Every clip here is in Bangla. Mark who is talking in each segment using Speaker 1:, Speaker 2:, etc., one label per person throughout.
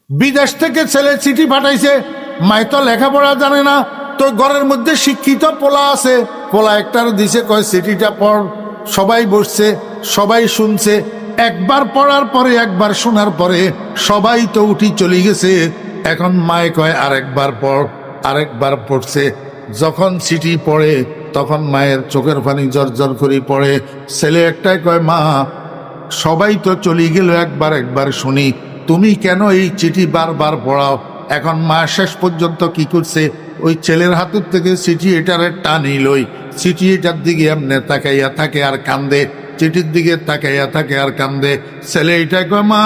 Speaker 1: বিদেশ থেকে ছেলে চিঠি পাঠাইছে, মায় তো লেখাপড়া জানে না, তো ঘরের মধ্যে শিক্ষিত পোলা আছে, পোলা একটার দিছে, কয় চিঠিটা পড়। সবাই বসছে, সবাই শুনছে। একবার পড়ার পরে, একবার শোনার পরে সবাই তো উঠি চলে গেছে। এখন মায় কয় আরেকবার পড়। আরেকবার পড়ছে। যখন চিঠি পড়ে তখন মায়ের চোখের পানি জর্জর করে পড়ে। ছেলে একটাই কয়, মা সবাই তো চলে গেল, একবার একবার শুনি, তুমি কেন এই চিঠি বারবার পড়াও? এখন মা শেষ পর্যন্ত কি করছে, ওই ছেলের হাতের থেকে চিঠি এটারে টানি লই, চিঠি এটার দিকে এমনি তাকাইয়া থাকে আর কান্দে, চিঠির দিকে তাকাইয়া থাকে আর কান্দে। ছেলে এটা কয়, মা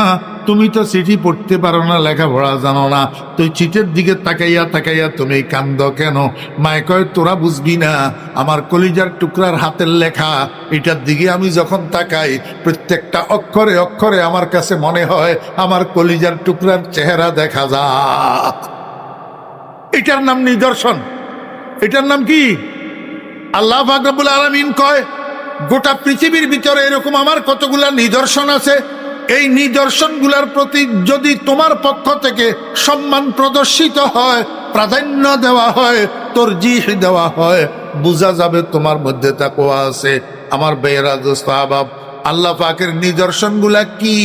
Speaker 1: তুমি তো চিঠি পড়তে পারো না, লেখাপড়া জানো না, তুই চিঠির দিকে তাকাইয়া তাকাইয়া তুমি কান্দ কেন? মায় কয়, তোরা বুঝবি না, আমার কলিজার টুকরার হাতের লেখা, এটার দিকে আমি যখন তাকাই প্রত্যেকটা অক্ষরে অক্ষরে আমার কাছে মনে হয় আমার কলিজার টুকরার চেহারা দেখা যায়। এটার নাম নিদর্শন। এটার নাম কি? আল্লাহ পাক রব্বুল আলামিন কয়, গোটা পৃথিবীর ভিতরে এরকম আমার কতগুলা নিদর্শন আছে, এই নিদর্শনগুলোর প্রতি যদি তোমার পক্ষ থেকে সম্মান প্রদর্শিত হয়, প্রাধান্য দেওয়া হয়, তরজিহ দেওয়া হয়, বোঝা যাবে তোমার মধ্যে তাকওয়া আছে। আমার বেয়েরা দোস্ত আহবাব, আল্লাহ পাকের নিদর্শনগুলা কি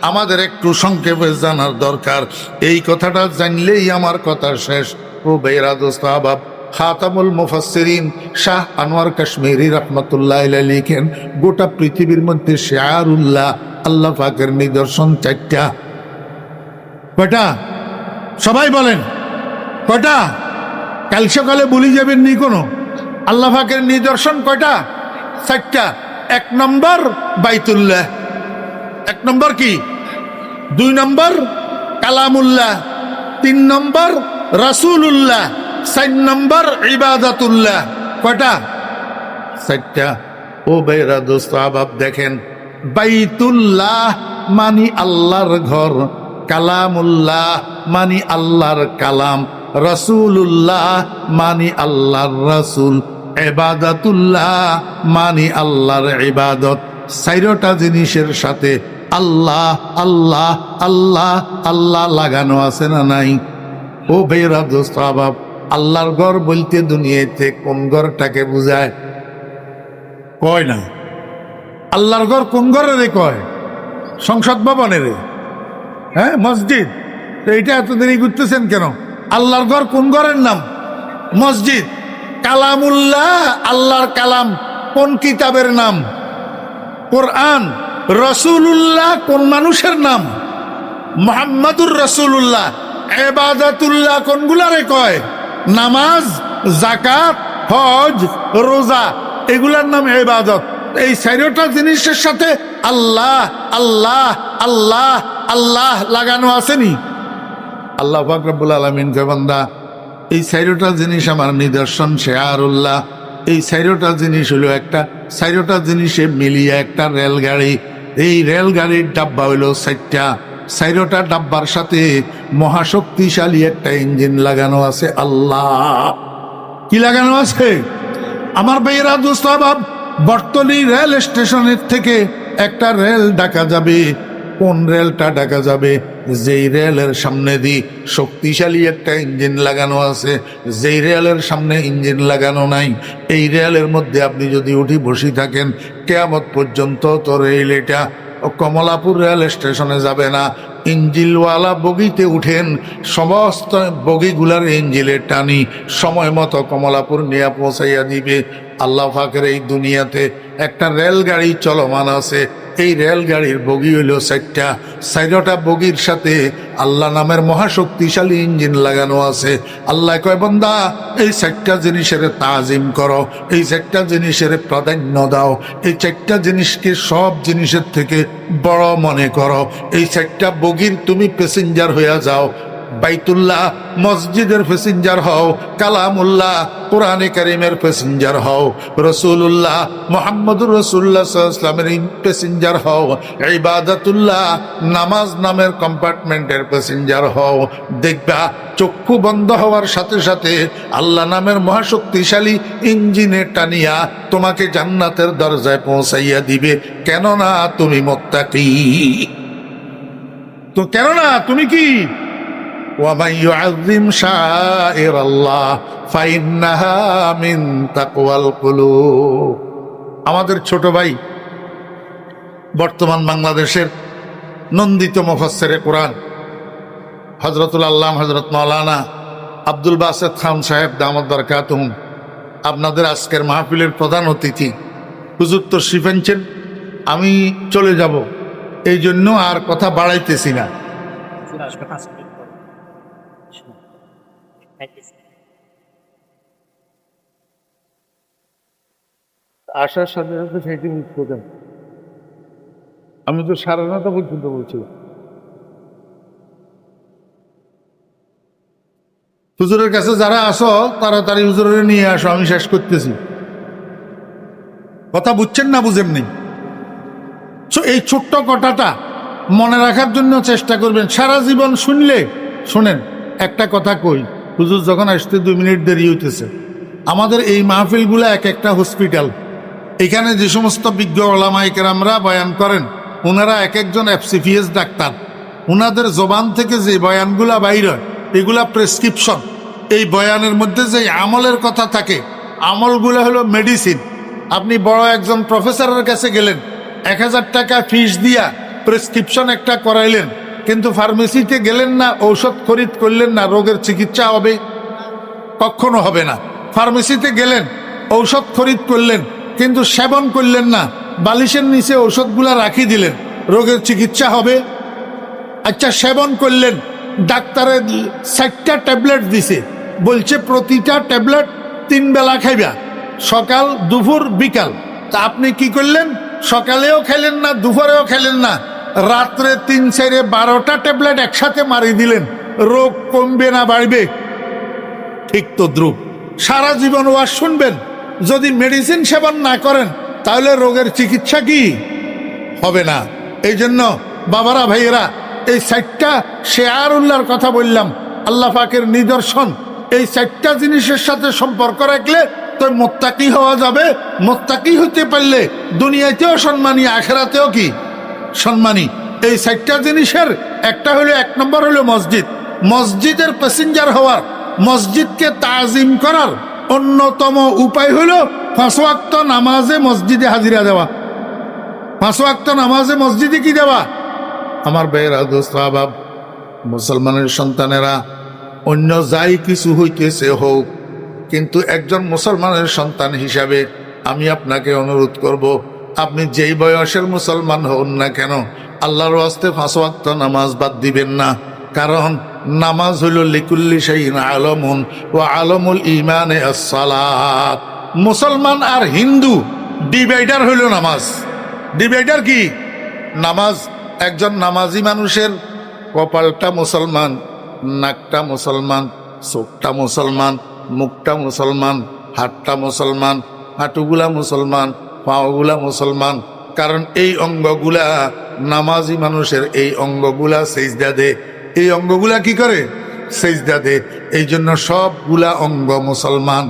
Speaker 1: আমাদের একটু সংক্ষেপে জানার দরকার। এই কথাটা জানলেই আমার কথা শেষ। ও বেয়েরা দোস্ত আহবাব, খাতামুল মুফাসসিরিন শাহ আনোয়ার কাশ্মীরি রহমতুল্লাহ আলাইহি লিখেন, গোটা পৃথিবীর মধ্যে শিআরুল্লাহ, আল্লাহ পাকের নিদর্শন চারটা। কয়টা? সবাই বলেন কয়টা? কাল সকালে বলি যাবেন নি কোনো? আল্লাহ পাকের নিদর্শন কয়টা? চারটা। এক নম্বর বাইতুল্লাহ, এক নম্বর কি? 2 নম্বর কালামুল্লাহ, 3 নম্বর রাসূলুল্লাহ, 4 নম্বর ইবাদাতুল্লাহ। কয়টা? 4টা। ও ভাইরা দোস্ত আহবাব, দেখেন, বাইতুল্লাহ মানি আল্লাহর ঘর, কালামুল্লাহ মানি আল্লাহর কালাম, রাসূলুল্লাহ মানি আল্লাহর রাসূল, ইবাদাতুল্লাহ মানি আল্লাহর ইবাদত। 4টা জিনিসের সাথে আল্লাহ আল্লাহ আল্লাহ আল্লাহ লাগানো আছে না নাই? ও ভাইরা দোস্ত আহবাব, আল্লাহর ঘর বলতে দুনিয়াতে কোন ঘরটাকে বুঝায়? কয় না। আল্লাহর ঘর কোন ঘরে কয়? সংসদ ভবনের, হ্যাঁ, মসজিদ। এইটা এত দেরি করতেছেন কেন? আল্লাহর ঘর কোন ঘরের নাম? মসজিদ। কালামুল্লাহ, আল্লাহর কালাম কোন কিতাবের নাম? কোরআন। রাসূলুল্লাহ কোন মানুষের নাম? মুহাম্মাদুর রাসূলুল্লাহ। ইবাদাতুল্লাহ কোনগুলারে কয়? নামাজ, যাকাত, হজ, রোজা, এগুলার নাম ইবাদত। এই 4টা জিনিসের সাথে আল্লাহ আল্লাহ আল্লাহ আল্লাহ লাগানো আসেনি? আল্লাহ পাক রব্বুল আলামিন কয়, বান্দা এই 4টা জিনিস আমার নিদর্শন, শিআরুল্লাহ। এই 4টা জিনিস হলো একটা, 4টা জিনিসে মিলিয়ে একটা রেলগাড়ি। এই রেলগাড়ির ডাব্বা হইল 4টা। 4টা ডাব্বার সাথে মহাশক্তিশালী একটা ইঞ্জিন লাগানো আছে। আল্লাহ কি লাগানো আছে? আমার ভাইয়েরা দোস্ত আহবাব, বর্তলী রেল স্টেশনের থেকে একটা রেল ডাকা যাবে। কোন রেলটা ডাকা যাবে? যেই রেলের সামনে দিয়ে শক্তিশালী একটা ইঞ্জিন লাগানো আছে। যেই রেলের সামনে ইঞ্জিন লাগানো নাই, এই রেলের মধ্যে আপনি যদি উঠি বসে থাকেন, কিয়ামত পর্যন্ত তো রেল এটা কমলাপুর রেল স্টেশনে যাবে না। ইঞ্জিনওয়ালা বগিতে উঠেন, সমস্ত বগিগুলার ইঞ্জিনের টানি সময় মতো কমলাপুর নিয়ে পৌঁছাইয়া দিবে। আল্লাহ পাকের এই দুনিয়াতে একটা রেলগাড়ি চলমান আছে। এই রেলগাড়ির বগি হইল 4টা। 4টা বগির সাথে আল্লাহ নামের মহাশক্তিশালী ইঞ্জিন লাগানো আছে। আল্লাহ কয়, বান্দা এই 4টা জিনিসের তাজিম করো, এই 4টা জিনিসের প্রাধান্য দাও, এই 4টা জিনিসকে সব জিনিসের থেকে বড় মনে করো। এই 4টা বগির তুমি প্যাসেঞ্জার হইয়া যাও। বাইতুল্লাহ মসজিদের প্যাসেঞ্জার হও, কালামুল্লাহ কোরআনে কারীমের প্যাসেঞ্জার হও, রাসূলুল্লাহ মুহাম্মদুর রাসূলুল্লাহ সাল্লাল্লাহু আলাইহি ওয়াসাল্লামের প্যাসেঞ্জার হও, ইবাদাতুল্লাহ নামাজ নামের কম্পার্টমেন্টের প্যাসেঞ্জার হও। দেখবা চক্ষু বন্ধ হওয়ার সাথে সাথে আল্লাহ নামের মহাশক্তিশালী ইঞ্জিনে টানিয়া তোমাকে জান্নাতের দরজায় পৌঁছাইয়া দিবে। কেননা তুমি মুত্তাকি। তো কেননা তুমি কি? ওয়ামান ইউআযযিম শাআইরাল্লাহ ফাইন্নাহা মিন তাকওয়াল কুলুব। আমাদের ছোট ভাই বর্তমান বাংলাদেশের নন্দিত মুফাসসিরে কোরআন হযরতুল আল্লামা হযরত মাওলানা আব্দুল বাসেত খান সাহেব দামাত বারাকাতুহুম আপনাদের আজকের মাহফিলের প্রধান অতিথি। হুজুর তশরিফ আনছেন, আমি চলে যাব, এই জন্য আর কথা বাড়াইতেছি না। আসার সাথে সাথে সেইটি মিস করবেন। আমি তো 9:30 পর্যন্ত বলছিলাম। হুজুরের কাছে যারা আসো তাড়াতাড়ি হুজুরের নিয়ে আসো, আমি শেষ করতেছি। কথা বুঝছেন না বুঝেননি? এই ছোট্ট কথাটা মনে রাখার জন্য চেষ্টা করবেন। সারা জীবন শুনলে শোনেন, একটা কথা কই, হুজুর যখন আসতে 2 মিনিট দেরি হইতেছে। আমাদের এই মাহফিলগুলো এক একটা হসপিটাল। এখানে যে সমস্ত বিজ্ঞ ওলামায়ে কেরামরা বয়ান করেন, ওনারা এক একজন FCPS ডাক্তার। ওনাদের জবান থেকে যে বয়ানগুলা বাইর হয় এগুলা প্রেসক্রিপশন। এই বয়ানের মধ্যে যে আমলের কথা থাকে, আমলগুলো হলো মেডিসিন। আপনি বড় একজন প্রফেসরের কাছে গেলেন, 1000 টাকা ফিস দিয়া প্রেসক্রিপশন একটা করাইলেন, কিন্তু ফার্মেসিতে গেলেন না, ঔষধ খরিদ করলেন না, রোগের চিকিৎসা হবে? কখনো হবে না। ফার্মেসিতে গেলেন, ঔষধ খরিদ করলেন, কিন্তু সেবন করলেন না, বালিশের নিচে ঔষধগুলা রাখি দিলেন, রোগের চিকিৎসা হবে? আচ্ছা, সেবন করলেন, ডাক্তারের 4টা ট্যাবলেট দিছে, বলছে প্রতিটা ট্যাবলেট 3 বেলা খাইবা, সকাল দুপুর বিকাল। তা আপনি কি করলেন? সকালেও খেলেন না, দুপুরেও খেলেন না, রাত্রে 3-4-12টা ট্যাবলেট একসাথে মারি দিলেন। রোগ কমবে না বাড়বে? ঠিক তো দ্রুপ। সারা জীবন ওয়াজ শুনবেন, যদি মেডিসিন সেবন না করেন তাহলে রোগের চিকিৎসা কি হবে না। এই জন্য বাবারা ভাইয়েরা, এই 4টা শেয়ারুল্লাহর কথা বললাম, আল্লাহ পাকের নিদর্শন। এই 4টা জিনিসের সাথে সম্পর্ক রাখলে তো মুত্তাকি হওয়া যাবে। মুত্তাকি হতে পারলে দুনিয়াতেও সম্মানী, আখিরাতেও কি সম্মানী। এই 4টা জিনিসের একটা হলো, 1 নম্বর হলো মসজিদ। মসজিদের প্যাসেঞ্জার হওয়ার, মসজিদকে তাজিম করার অন্যতম উপায় হলো 5 ওয়াক্ত নামাজে মসজিদে হাজিরা দেওয়া। 5 ওয়াক্ত নামাজে মসজিদে কি দেওয়া? আমার ভাইয়েরা, দোস্ত আহবাব, মুসলমানের সন্তানেরা, অন্য যাই কিছু হইতেছে হোক, কিন্তু একজন মুসলমানের সন্তান হিসাবে আমি আপনাকে অনুরোধ করব, আপনি যেই বয়সের মুসলমান হন না কেন, আল্লাহর ওয়াস্তে 5 ওয়াক্ত নামাজ বাদ দিবেন না। কারণ নামাজ হইল লিকুল্লি শাইইন আলামুন ওয়া আলামুল ঈমানে আস-সালাত। মুসলমান আর হিন্দু ডিভাইডার হইল নামাজ। ডিভাইডার কি? নামাজ। একজন নামাজি মানুষের কপালটা মুসলমান, নাকটা মুসলমান, চোখটা মুসলমান, মুখটা মুসলমান, হাতটা মুসলমান, হাঁটুগুলা মুসলমান, পাওগুলা মুসলমান। কারণ এই অঙ্গগুলা, নামাজি মানুষের এই অঙ্গগুলা সেজদা দে। এই অঙ্গগুলা কি করে? সেজদা দে। এই জন্য সবগুলা অঙ্গ মুসলমান।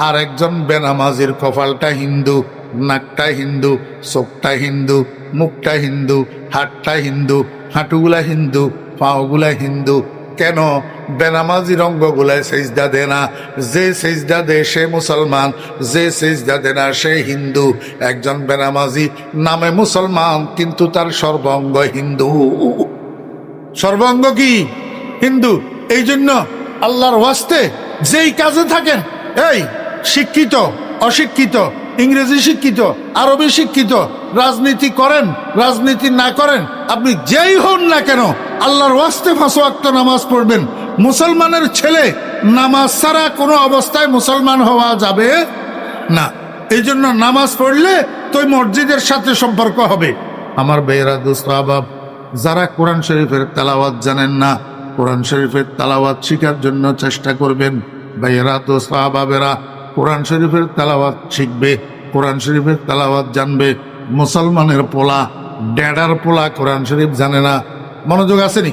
Speaker 1: আর একজন বেনামাজির কপালটা হিন্দু, নাকটা হিন্দু, চোখটা হিন্দু, মুখটা হিন্দু, হাতটা হিন্দু, হাঁটুগুলা হিন্দু, পাওগুলা হিন্দু। কেন? বেনামাজির অঙ্গগুলায় সেজদা দে না। যে সেজদা দে সে মুসলমান, যে সেজদা দে না সে হিন্দু। একজন বেনামাজি নামে মুসলমান, কিন্তু তার সর্বাঙ্গ হিন্দু। সর্বাঙ্গ কি? হিন্দু। এই জন্য আল্লাহর ওয়াস্তে যেই কাজে থাকেন, এই শিক্ষিত, অশিক্ষিত, ইংরেজি শিক্ষিত, আরবি শিক্ষিত, রাজনীতি করেন, রাজনীতি না করেন, আপনি যেই হন না কেন, আল্লাহর ওয়াস্তে 5 ওয়াক্ত নামাজ পড়বেন। মুসলমানের ছেলে নামাজ ছাড়া কোনো অবস্থায় মুসলমান হওয়া যাবে না। এই জন্য নামাজ পড়লে তো মসজিদের সাথে সম্পর্ক হবে। আমার ভাইয়েরা, দোস্ত আহবাব, যারা কোরআন শরীফের তেলাওয়াত জানেন না, কোরআন শরীফের তেলাওয়াত শিখার জন্য চেষ্টা করবেন। ভাইয়েরা, দোস্ত আহবাবেরা, কোরআন শরীফের তেলাওয়াত শিখবে, কোরআন শরীফের তেলাওয়াত জানবে। মুসলমানের পোলা, ড্যাডার পোলা কোরআন শরীফ জানে না। মনোযোগ আসেনি?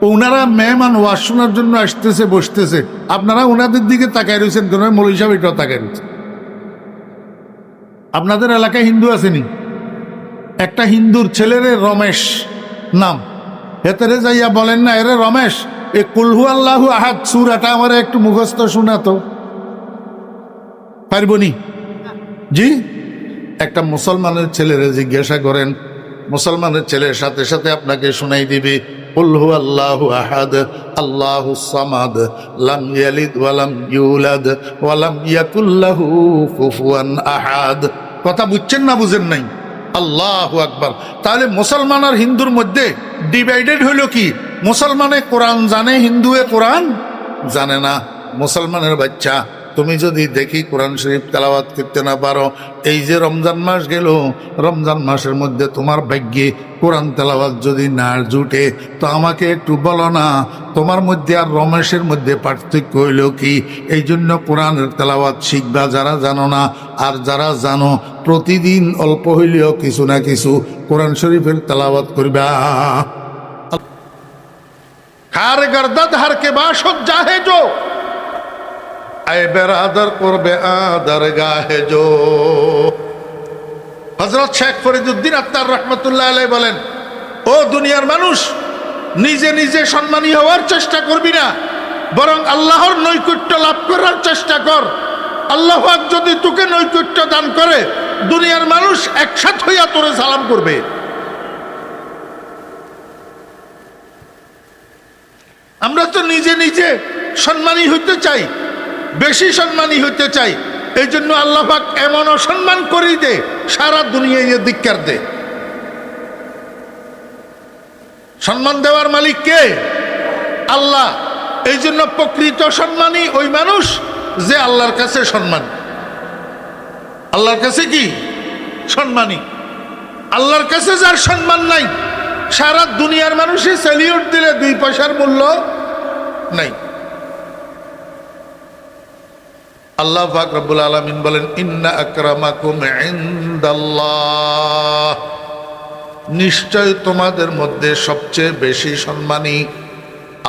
Speaker 1: ওনারা মেহমান ওয়াজ শোনার জন্য আসতেছে, বসতেছে, আপনারা ওনাদের দিকে তাকায় রয়েছেন কেন? মৌলভী সাহেব এটাও তাকায় রয়েছে। আপনাদের এলাকায় হিন্দু আসেনি? একটা হিন্দুর ছেলেরে রমেশ নাম, হেতারে যাইয়া বলেন না, এরে রমেশ, এ কুলহু আল্লাহু আহাদ সূরাটা আমার একটু মুখস্থ শোনাতো, পারবনি? জি, একটা মুসলমানের ছেলেরে জিজ্ঞাসা করেন, মুসলমানের ছেলের সাথে সাথে আপনাকে শোনাই দিবে কুলহু আল্লাহু আহাদ আল্লাহুস সামাদ লাম ইয়ালিদ ওয়ালাম ইউলাদ ওয়ালাম ইয়াকুল লাহু কুফুয়ান আহাদ। কথা বুঝছেন না বুঝেন নাই? আল্লাহু আকবার। তাহলে মুসলমান আর হিন্দুর মধ্যে ডিভাইডেড হইল কি? মুসলমানে কোরআন জানে, হিন্দুয়ে কোরআন জানে না। মুসলমানের বাচ্চা তুমি যদি দেখি কোরআন শরীফ তেলাওয়াত করতে না পারো, এই যে রমজান মাস গেল, রমজান মাসের মধ্যে তোমার ভাগ্যে কোরআন তেলাওয়াত যদি না জুটে, তো আমাকে একটু বলো না তোমার মধ্যে আর রমেশের মধ্যে পার্থক্য হইল কি? এই জন্য কোরআনের তেলাওয়াত শিখবা যারা জানো না, আর যারা জানো প্রতিদিন অল্প হইলেও কিছু না কিছু কোরআন শরীফের তেলাওয়াত করবা। হার গর্দত হার কে বাসত জাহে জো আয় বেরাদার করবে আদার গাহে জো। হযরত শেখ ফরিদউদ্দিন আত্তার রহমতুল্লাহ আলাইহি বলেন, ও দুনিয়ার মানুষ, নিজে নিজে সম্মানী হওয়ার চেষ্টা করবি না, বরং আল্লাহর নৈকট্য লাভ করার চেষ্টা কর। আল্লাহ পাক যদি তোকে নৈকট্য দান করে, দুনিয়ার মানুষ একসাথ হইয়া তোরে সালাম করবে। আমরা তো নিজে নিজে সম্মানী হইতে চাই, বেশি সম্মানী হইতে চাই, এই জন্য আল্লাহ পাক এমন অসম্মান করি দে, সারা দুনিয়ায় ধিক্কার দে। সম্মান দেওয়ার মালিক কে? আল্লাহ। এই জন্য প্রকৃত সম্মানী ওই মানুষ যে আল্লাহর কাছে সম্মানী। আল্লাহর কাছে কি সম্মানী? আল্লাহর কাছে যার সম্মান নাই, সারা দুনিয়ার মানুষই সেলিউট দিলে 2 পয়সার মূল্য নাই। আল্লাহ পাক রব্বুল আলামিন বলেন, ইন্না আকরামাকুম ইনদাল্লাহ, নিশ্চয় তোমাদের মধ্যে সবচেয়ে বেশি সম্মানী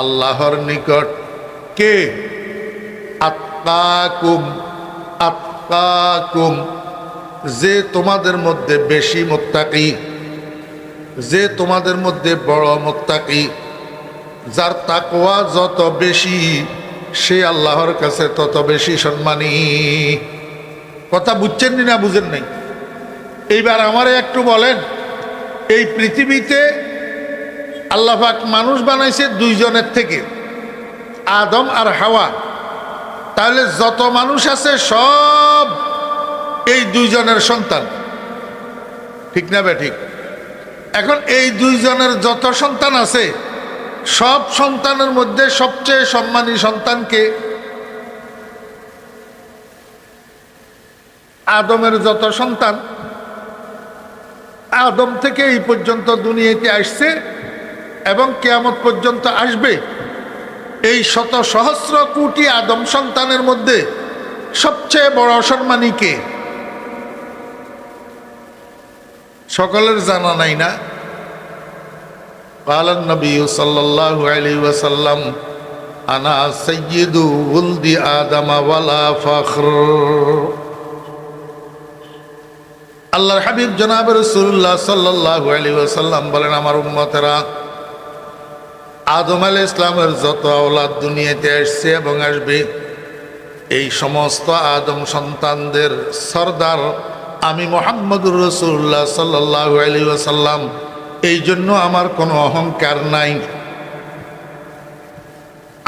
Speaker 1: আল্লাহর নিকট কে? আত্কাকুম, আত্কাকুম, যে তোমাদের মধ্যে বেশি মুত্তাকি, যে তোমাদের মধ্যে বড় মুত্তাকি, যার তাকওয়া যত বেশি সে আল্লাহর কাছে তত বেশি সম্মানী। কথা বুঝছেন না বুঝেন নাই? এইবার আমারে একটু বলেন, এই পৃথিবীতে আল্লাহ পাক মানুষ বানাইছে 2 জনের থেকে, আদম আর হাওয়া। তাহলে যত মানুষ আছে সব এই 2 জনের সন্তান, ঠিক না ঠিক? এখন এই 2 জনের যত সন্তান আছে, সব সন্তানের মধ্যে সবচেয়ে সম্মানী সন্তানকে? আদমের যত সন্তান, আদম থেকে এই পর্যন্ত দুনিয়াতে আসছে এবং কিয়ামত পর্যন্ত আসবে, এই শত সহস্র কোটি আদম সন্তানের মধ্যে সবচেয়ে বড় সম্মানী কে? সকলের জানা নাই না? قال النبي صلى الله عليه وسلم أنا سيد ولد آدم ولا فخر। আল্লাহর হাবিব জনাব রাসূলুল্লাহ সাল্লাল্লাহু আলাইহি ওয়াসাল্লাম বলেন, আমার উম্মতেরা, আদম আলাইহিস সালামের যত আওলাদ দুনিয়াতে আসছে এবং আসবে, এই সমস্ত আদম সন্তানদের সরদার আমি মুহাম্মদুর রাসূলুল্লাহ সাল্লাল্লাহু আলাইহি ওয়াসাল্লাম। এই জন্য আমার কোনো অহংকার নাই।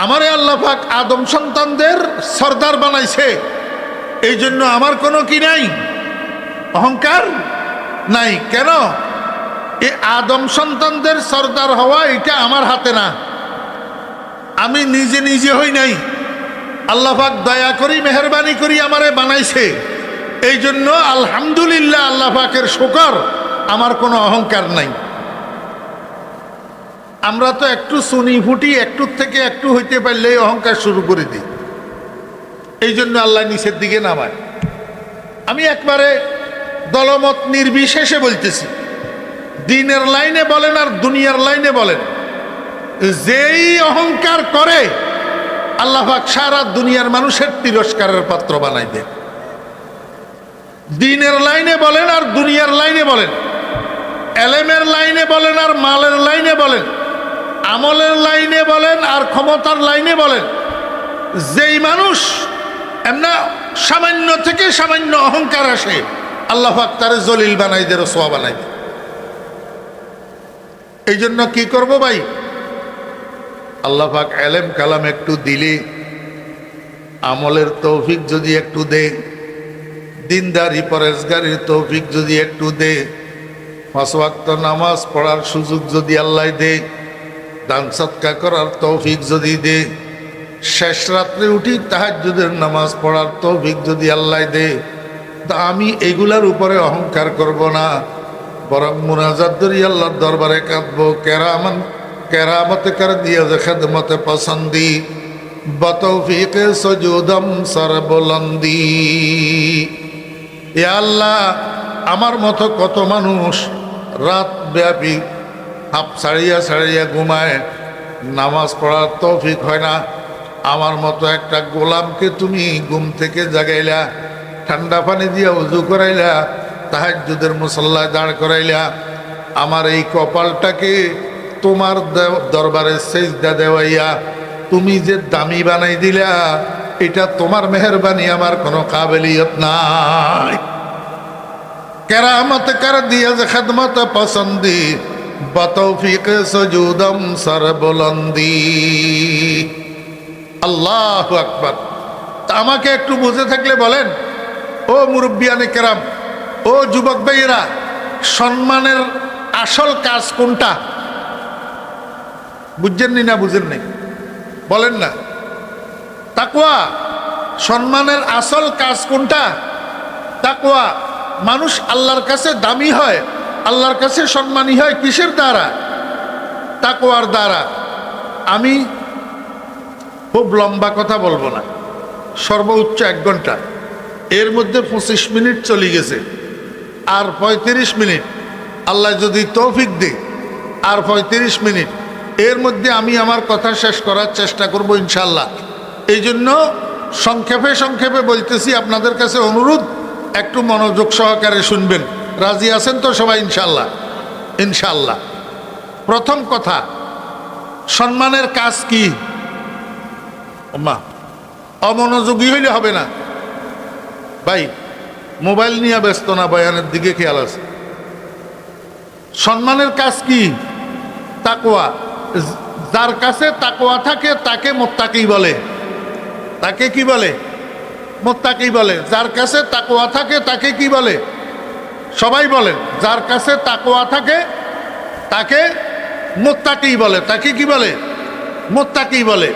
Speaker 1: আমারে আল্লাহ পাক আদম সন্তানদের সরদার বানাইছে, এই জন্য আমার কোনো কি নাই, অহংকার নাই। কেন? এই আদম সন্তানদের সরদার হওয়া এটা আমার হাতে না, আমি নিজে নিজে হই নাই। আল্লাহ পাক দয়া করি মেহেরবানি করি আমারে বানাইছে, এই জন্য আলহামদুলিল্লাহ, আল্লাহ পাকের শুকর, আমার কোনো অহংকার নাই। আমরা তো একটু শুনি ফুটি, একটু থেকে একটু হইতে পারলেই অহংকার শুরু করে দিই, এই জন্য আল্লাহ নিচের দিকে নামায়। আমি একবারে দলমত নির্বিশেষে বলতেছি, দিনের লাইনে বলেন আর দুনিয়ার লাইনে বলেন, যেই অহংকার করে আল্লাহ পাক সারা দুনিয়ার মানুষের তিরস্কারের পাত্র বানাই দেন। দিনের লাইনে বলেন আর দুনিয়ার লাইনে বলেন, এলেমের লাইনে বলেন আর মালের লাইনে বলেন, আমলের লাইনে বলেন আর ক্ষমতার লাইনে বলেন, যেই মানুষ এমনা সামান্য থেকে সামান্য অহংকার আসে, আল্লাহ পাক তারে জলিল বানাই দে, রসওয়া বানাই দে। এই জন্য কি করব ভাই, আল্লাহ পাক এলেম কালাম একটু দিলে, আমলের তৌফিক যদি একটু দে, দিনদারি পরেজগারির তৌফিক যদি একটু দে, 5 ওয়াক্ত নামাজ পড়ার সুযোগ যদি আল্লাহ দে, দান সদকা করার তৌফিক যদি দে, শেষ রাত্রে উঠি তাহাজ্জুদের নামাজ পড়ার তৌফিক যদি আল্লাহ দে, তা আমি এগুলার উপরে অহংকার করব না, বরং মুনাজাত ধরি আল্লাহর দরবারে কাঁদবো। কেরামতে কর দিয়ে খেদমতে পসন্দি বতৌফিকে সজুদম সরবলন্দি। এ আল্লাহ, আমার মতো কত মানুষ রাত ব্যাপী হাফ ছাড়িয়া ছাড়িয়া ঘুমায়, নামাজ পড়ার তৌফিক হয় না। আমার মতো একটা গোলামকে তুমি ঘুম থেকে জাগাইলা, ঠান্ডা পানি দিয়া উজু করাইলা, তাহাজ্জুদের মুসাল্লায় দাঁড় করাইলা, আমার এই কপালটাকে তোমার দরবারে সেজদা দেওয়াইয়া তুমি যে দামি বানাই দিলা, এটা তোমার মেহেরবানি, আমার কোনো কাবেলিয়ত নাই। কেরামত কর দিয়া যে খেদমত পসন্দি বতৌফিক সজুদম সরবলন্দি। আল্লাহু আকবার। তা আমাকে একটু বুঝে থাকলে বলেন, ও মুরব্বিয়ানে কেরাম, ও যুবক ভাইয়েরা, সম্মানের আসল কাজ কোনটা? বুঝছেননি না বুঝেন নাই? বলেন না। তাকওয়া। সম্মানের আসল কাজ কোনটা? তাকওয়া। মানুষ আল্লাহর কাছে দামি হয়, আল্লাহর কাছে সম্মানী হয় কিসের দ্বারা? তাকওয়ার দ্বারা। আমি খুব লম্বা কথা বলবো না, সর্বোচ্চ 1 ঘন্টা, এর মধ্যে 25 মিনিট চলে গেছে, আর 35 মিনিট আল্লাহ যদি তৌফিক দে, আর 35 মিনিট, এর মধ্যে আমি আমার কথা শেষ করার চেষ্টা করব ইনশাল্লাহ। এই জন্য সংক্ষেপে সংক্ষেপে বলতেছি, আপনাদের কাছে অনুরোধ একটু মনোযোগ সহকারে শুনবেন। রাজি আছেন তো সবাই? ইনশাল্লাহ। ইনশাল্লাহ। প্রথম কথা, সম্মানের কাজ কি? মা অমনোযোগী হইলে হবে না ভাই, মোবাইল নিয়ে ব্যস্ত না, বয়ানের দিকে খেয়াল আছে। সম্মানের কাজ কি? তাকওয়া। যার কাছে তাকওয়া থাকে তাকে মুত্তাকি বলে। তাকে কি বলে? মুত্তাকি বলে। যার কাছে তাকওয়া থাকে তাকে কি বলে? সবাই বলেন। যার কাছে তাকওয়া থাকে তাকে মুত্তাকি বলে। তাকে কি বলে? মুত্তাকি বলে।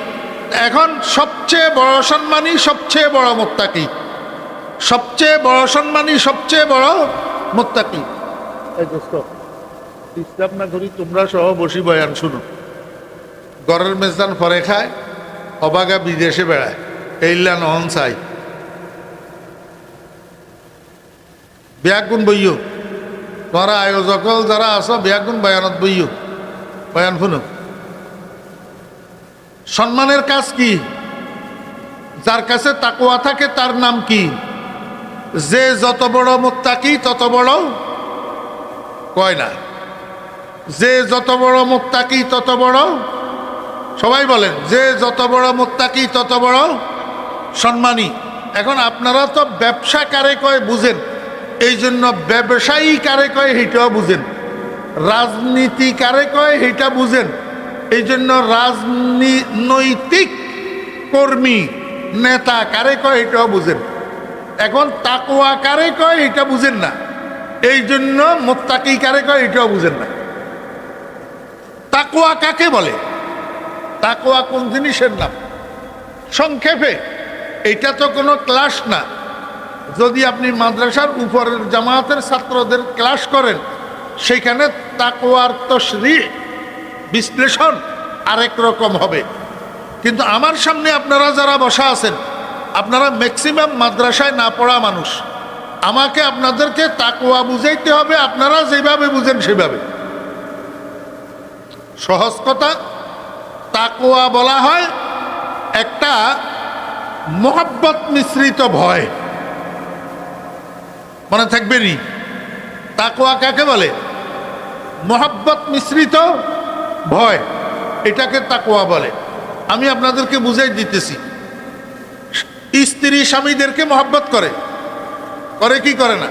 Speaker 1: এখন সবচেয়ে বড় সম্মানী, সবচেয়ে বড় মুত্তাকি, সবচেয়ে বড় সম্মানী, সবচেয়ে বড় মুত্তাকি। এই দোস্ত, ডিস্টার্ব না করি, তোমরা সহ বসি বয়ান শুনো। ঘরের মেজদান পরে খায়, অবাগা বিদেশে বেড়ায়, এইলা নহন চাই। ব্যাগুন বইও, তোমরা আয়োজক যারা আছো, ব্যাগুন বয়ানত বইও, বয়ান শুনো। সম্মানের কাজ কি? যার কাছে তাকওয়া থাকে তার নাম কি? যে যত বড় মুত্তাকি তত বড়, কয় না, যে যত বড় মুত্তাকি তত বড়, সবাই বলেন, যে যত বড় মুত্তাকি তত বড় সম্মানী। এখন আপনারা তো ব্যবসা কারে কয় বুঝেন, এই জন্য ব্যবসায়ী কারে কয় সেইটাও বুঝেন, রাজনীতি কারে কয় সেইটা বুঝেন, এই জন্য রাজনৈতিক কর্মী নেতা কারে কয় এটাও বুঝেন। এখন তাকওয়া কারে কয় এটা বুঝেন না, এই জন্য মুত্তাকি কারে কয় এটাও বুঝেন না। তাকওয়া কাকে বলে? তাকওয়া কোন জিনিসের নাম? সংক্ষেপে, এটা তো কোনো ক্লাস না। যদি আপনি মাদ্রাসার উপরের জামায়াতের ছাত্রদের ক্লাস করেন, সেখানে তাকওয়ার তাশরীহ, বিশ্লেষণ আরেক রকম হবে। কিন্তু আমার সামনে আপনারা যারা বসা আছেন, আপনারা ম্যাক্সিমাম মাদ্রাসায় না পড়া মানুষ। আমাকে আপনাদেরকে তাকওয়া বুঝাইতে হবে, আপনারা যেভাবে বুঝেন সেভাবে। সহজ কথা, তাকওয়া বলা হয় একটা মোহাব্বত মিশ্রিত ভয়। মনে থাকবে নি? তাকওয়া কাকে বলে? মোহাব্বত মিশ্রিত ভয়। এটাকে তাকওয়া বলে। আমি আপনাদেরকে বুঝাই দিতেছি। স্ত্রী স্বামীদেরকে মহব্বত করে, করে কি করে না?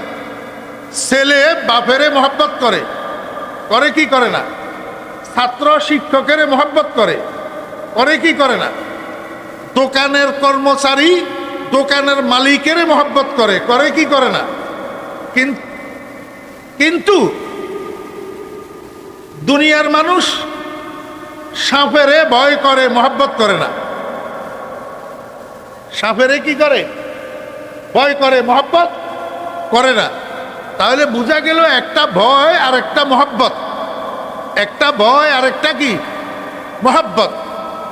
Speaker 1: ছেলে বাপেরে মহব্বত করে, করে কি করে না? ছাত্র শিক্ষকের মহব্বত করে, করে কি করে না? দোকানের কর্মচারী দোকানের মালিকের মহব্বত করে, করে কি করে না? কিন্তু দুনিয়ার মানুষ সাপেরে ভয় করে, মহব্বত করে না। সাপেরে কি করে? ভয় করে, মহব্বত করে না। তাহলে বোঝা গেল একটা ভয় আর একটা মহব্বত, একটা ভয় আর একটা কি মহব্বত।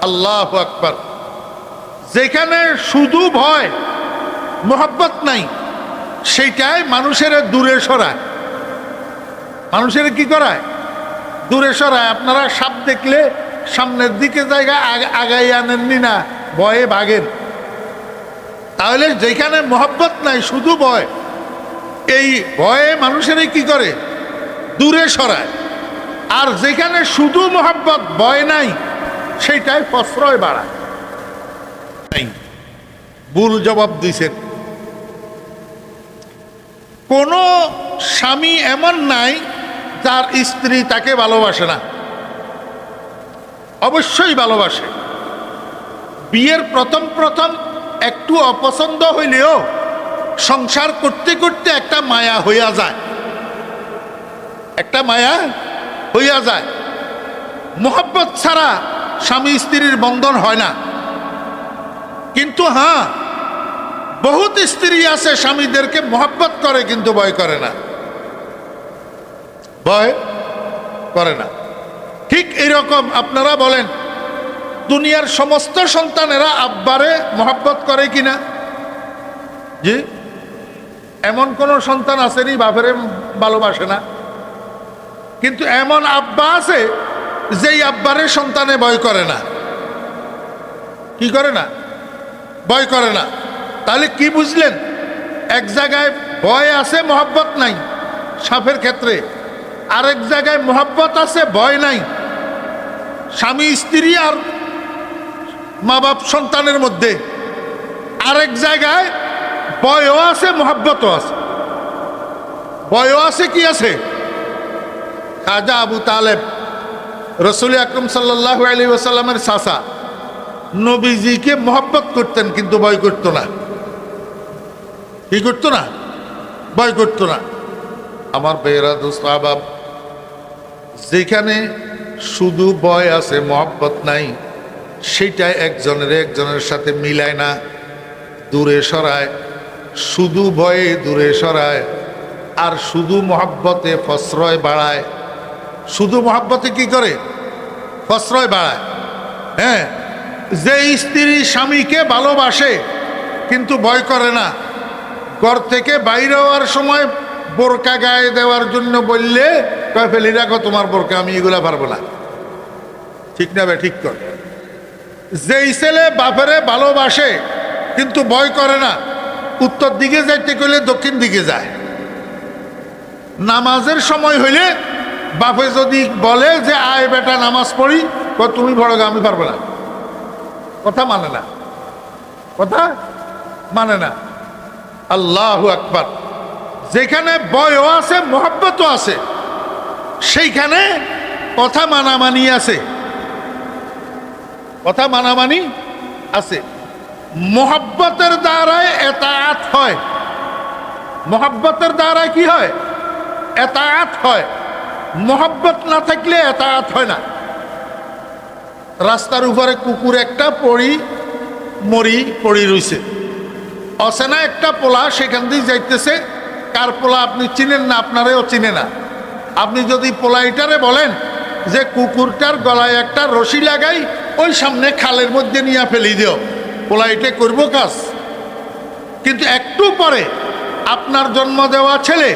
Speaker 1: আল্লাহু আকবার। যেখানে শুধু ভয় মহব্বত নাই, সেইটাই মানুষের দূরে সরায়। মানুষের কি করায়? দূরে সরায়। আপনারা সাপ দেখলে সামনের দিকে জায়গা আগাই আনেননি না, ভয়ে ভাগেন। তাহলে যেখানে মহব্বত নাই, শুধু ভয়, এই ভয়ে মানুষের কি করে? দূরে সরায়। আর যেখানে শুধু মহব্বত, ভয় নাই, সেইটাই প্রশ্রয় বাড়ায়। ভুল জবাব দিছেন। কোন স্বামী এমন নাই যার স্ত্রী তাকে ভালোবাসে না, অবশ্যই ভালোবাসে। বিয়ের প্রথম প্রথম একটু অপছন্দ হইলেও সংসার করতে করতে একটা মায়া হইয়া যায়, একটা মায়া হইয়া যায়। মোহব্বত ছাড়া স্বামী স্ত্রীর বন্ধন হয় না। কিন্তু হ্যাঁ, বহুত স্ত্রী আছে স্বামীদেরকে মোহব্বত করে কিন্তু ভয় করে না, ভয় করে না। ঠিক এরকম আপনারা বলেন, দুনিয়ার সমস্ত সন্তানেরা আব্বারে মোহব্বত করে কিনা? জি, এমন কোন সন্তান আসেনি বাপেরে ভালোবাসে না? কিন্তু এমন আব্বা আছে যেই আব্বারে সন্তানে ভয় করে না। কি করে না? ভয় করে না। তাহলে কি বুঝলেন? এক জায়গায় ভয় আছে, মহব্বত নাই সাপের ক্ষেত্রে। আরেক জায়গায় মহব্বত আছে, ভয় নাই স্বামী স্ত্রী আর মা বাপ সন্তানের মধ্যে। আরেক জায়গায় ভয়ও আছে, মহব্বতও আছে। ভয়ও আছে, কি আছে? খাজা আবু তালেব রসুল আকরম সাল্লাল্লাহু আলাইহি ওয়াসাল্লামের চাচা, নবীজিকে মহব্বত করতেন কিন্তু ভয় করতো না। কি করতো না? ভয় করতো না। আমার বেরা দোস্ত আহবাব, যেখানে শুধু ভয় আছে, মহব্বত নাই, সেটাই একজনের সাথে মিলায় না, দূরে সরায়। শুধু ভয়ে দূরে সরায়, আর শুধু মহব্বতে প্রশ্রয় বাড়ায়। শুধু মহব্বতে কি করে? প্রশ্রয় বাড়ায়। হ্যাঁ, যে স্ত্রী স্বামীকে ভালোবাসে কিন্তু ভয় করে না, ঘর থেকে বাইরে হওয়ার সময় বোরকা গায়ে দেওয়ার জন্য বললে কয় ফেলি রাখো তোমার বোরকা, আমি এগুলা পারবো না। ঠিক না বে? ঠিক কর। যেই ছেলে বাপেরে ভালোবাসে কিন্তু ভয় করে না, উত্তর দিকে যাইতে গেলে দক্ষিণ দিকে যায়। নামাজের সময় হইলে বাপে যদি বলে যে আয় বেটা নামাজ পড়ি, তুমি বড়, আমি পারবো না। কথা মানে না, কথা মানে না। আল্লাহু আকবার। যেখানে ভয়ও আছে, মহব্বতও আছে, সেইখানে কথা মানামানি আছে, কথা মানামানি আছে। মহব্বতের দ্বারাই এতাআত হয়। মহব্বতের দ্বারাই কি হয়? এতাআত হয়। মহব্বত না থাকলে এতাআত হয় না। রাস্তার উপরে কুকুর একটা মরি পড়ি রইছে, অচেনা একটা পোলা সেখান দিয়ে যাইতেছে। কার পোলা আপনি চিনেন না, আপনারেও চিনে না। আপনি যদি পোলাইটারে বলেন যে কুকুরটার গলায় একটা রশি লাগাই ওই সামনে খালের মধ্যে নিয়ে ফেলি দিও, পোলাইটে করব কাজ। কিন্তু একটু পরে আপনার জন্ম দেওয়া ছেলে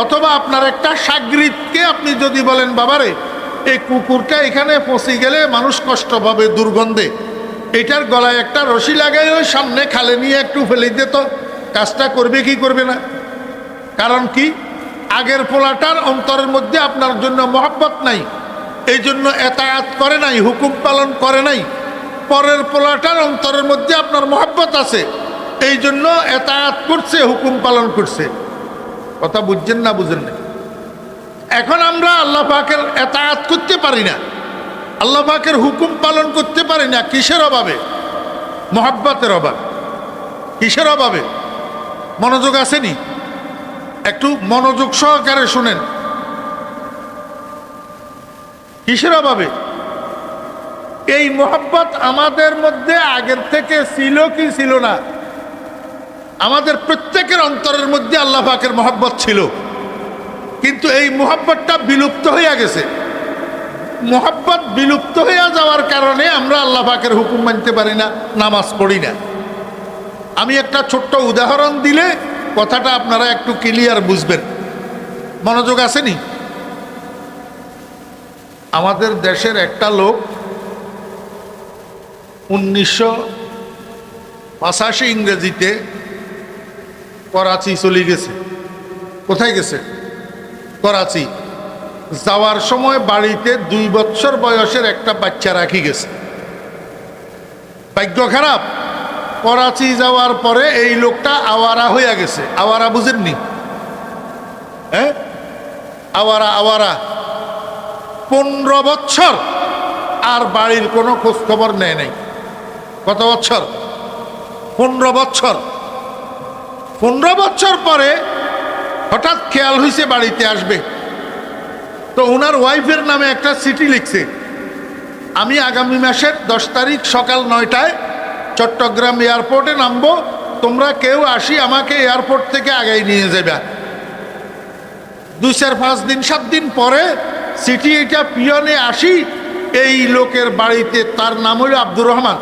Speaker 1: অথবা আপনার একটা সাগরিদকে আপনি যদি বলেন, বাবারে এই কুকুরটা এখানে পচে গেলে মানুষ কষ্ট পাবে, দুর্গন্ধে, এটার গলায় একটা রশি লাগাই ওই সামনে খালে নিয়ে একটু ফেলে দিত, কাজটা করবে কি করবে না? কারণ কি? আগের পোলাটার অন্তরের মধ্যে আপনার জন্য মহব্বত নাই, এই জন্য এতায়াত করে নাই, হুকুম পালন করে নাই। পরের পোলাটার অন্তরের মধ্যে আপনার মহব্বত আছে, এই জন্য এতায়াত করছে, হুকুম পালন করছে। কথা বুঝছেন না বুঝেন না? এখন আমরা আল্লাহ পাকের এতায়াত করতে পারি না, আল্লাহ পাকের হুকুম পালন করতে পারি না। কিসের অভাবে? মহব্বতের অভাব। কিসের অভাবে? মনোযোগ আসেনি? একটু মনোযোগ সহকারে শুনেন। কিসের অভাবে? এই মহব্বত আমাদের মধ্যে আগের থেকে ছিল কি ছিল না? আমাদের প্রত্যেকের অন্তরের মধ্যে আল্লাহ পাকের মহব্বত ছিল, কিন্তু এই মহব্বতটা বিলুপ্ত হয়ে গেছে। মহব্বত বিলুপ্ত হয়ে যাওয়ার কারণে আমরা আল্লাহ পাকের হুকুম মানতে পারি না, নামাজ পড়ি না। আমি একটা ছোট্ট উদাহরণ দিলে কথাটা আপনারা একটু ক্লিয়ার বুঝবেন। মনোযোগ আসেনি? আমাদের দেশের একটা লোক 1985 ইংরেজিতে করাচি চলে গেছে। কোথায় গেছে? করাচি। যাওয়ার সময় বাড়িতে 2 বছর বয়সের একটা বাচ্চা রাখি গেছে। ভাগ্য খারাপ, করাচি যাওয়ার পরে এই লোকটা আওয়ারা হইয়া গেছে। আওয়ারা বুঝেননি? হ্যাঁ, আওয়ারা। আওয়ারা 15 বছর আর বাড়ির কোনো খোঁজ খবর নেয় নাই। কত বছর? 15 বছর। 15 বছর পরে হঠাৎ খেয়াল হয়েছে বাড়িতে আসবে, তো ওনার ওয়াইফের নামে একটা চিঠি লিখছে, আমি আগামী মাসের 10 তারিখ সকাল 9টায় চট্টগ্রাম এয়ারপোর্টে নামবো, তোমরা কেউ আসি আমাকে এয়ারপোর্ট থেকে আগাই নিয়ে যাবে। 2, 4, 5 দিন 7 দিন পরে চিঠি এটা পিয়নে আসি এই লোকের বাড়িতে, তার নাম হলো আব্দুর রহমান।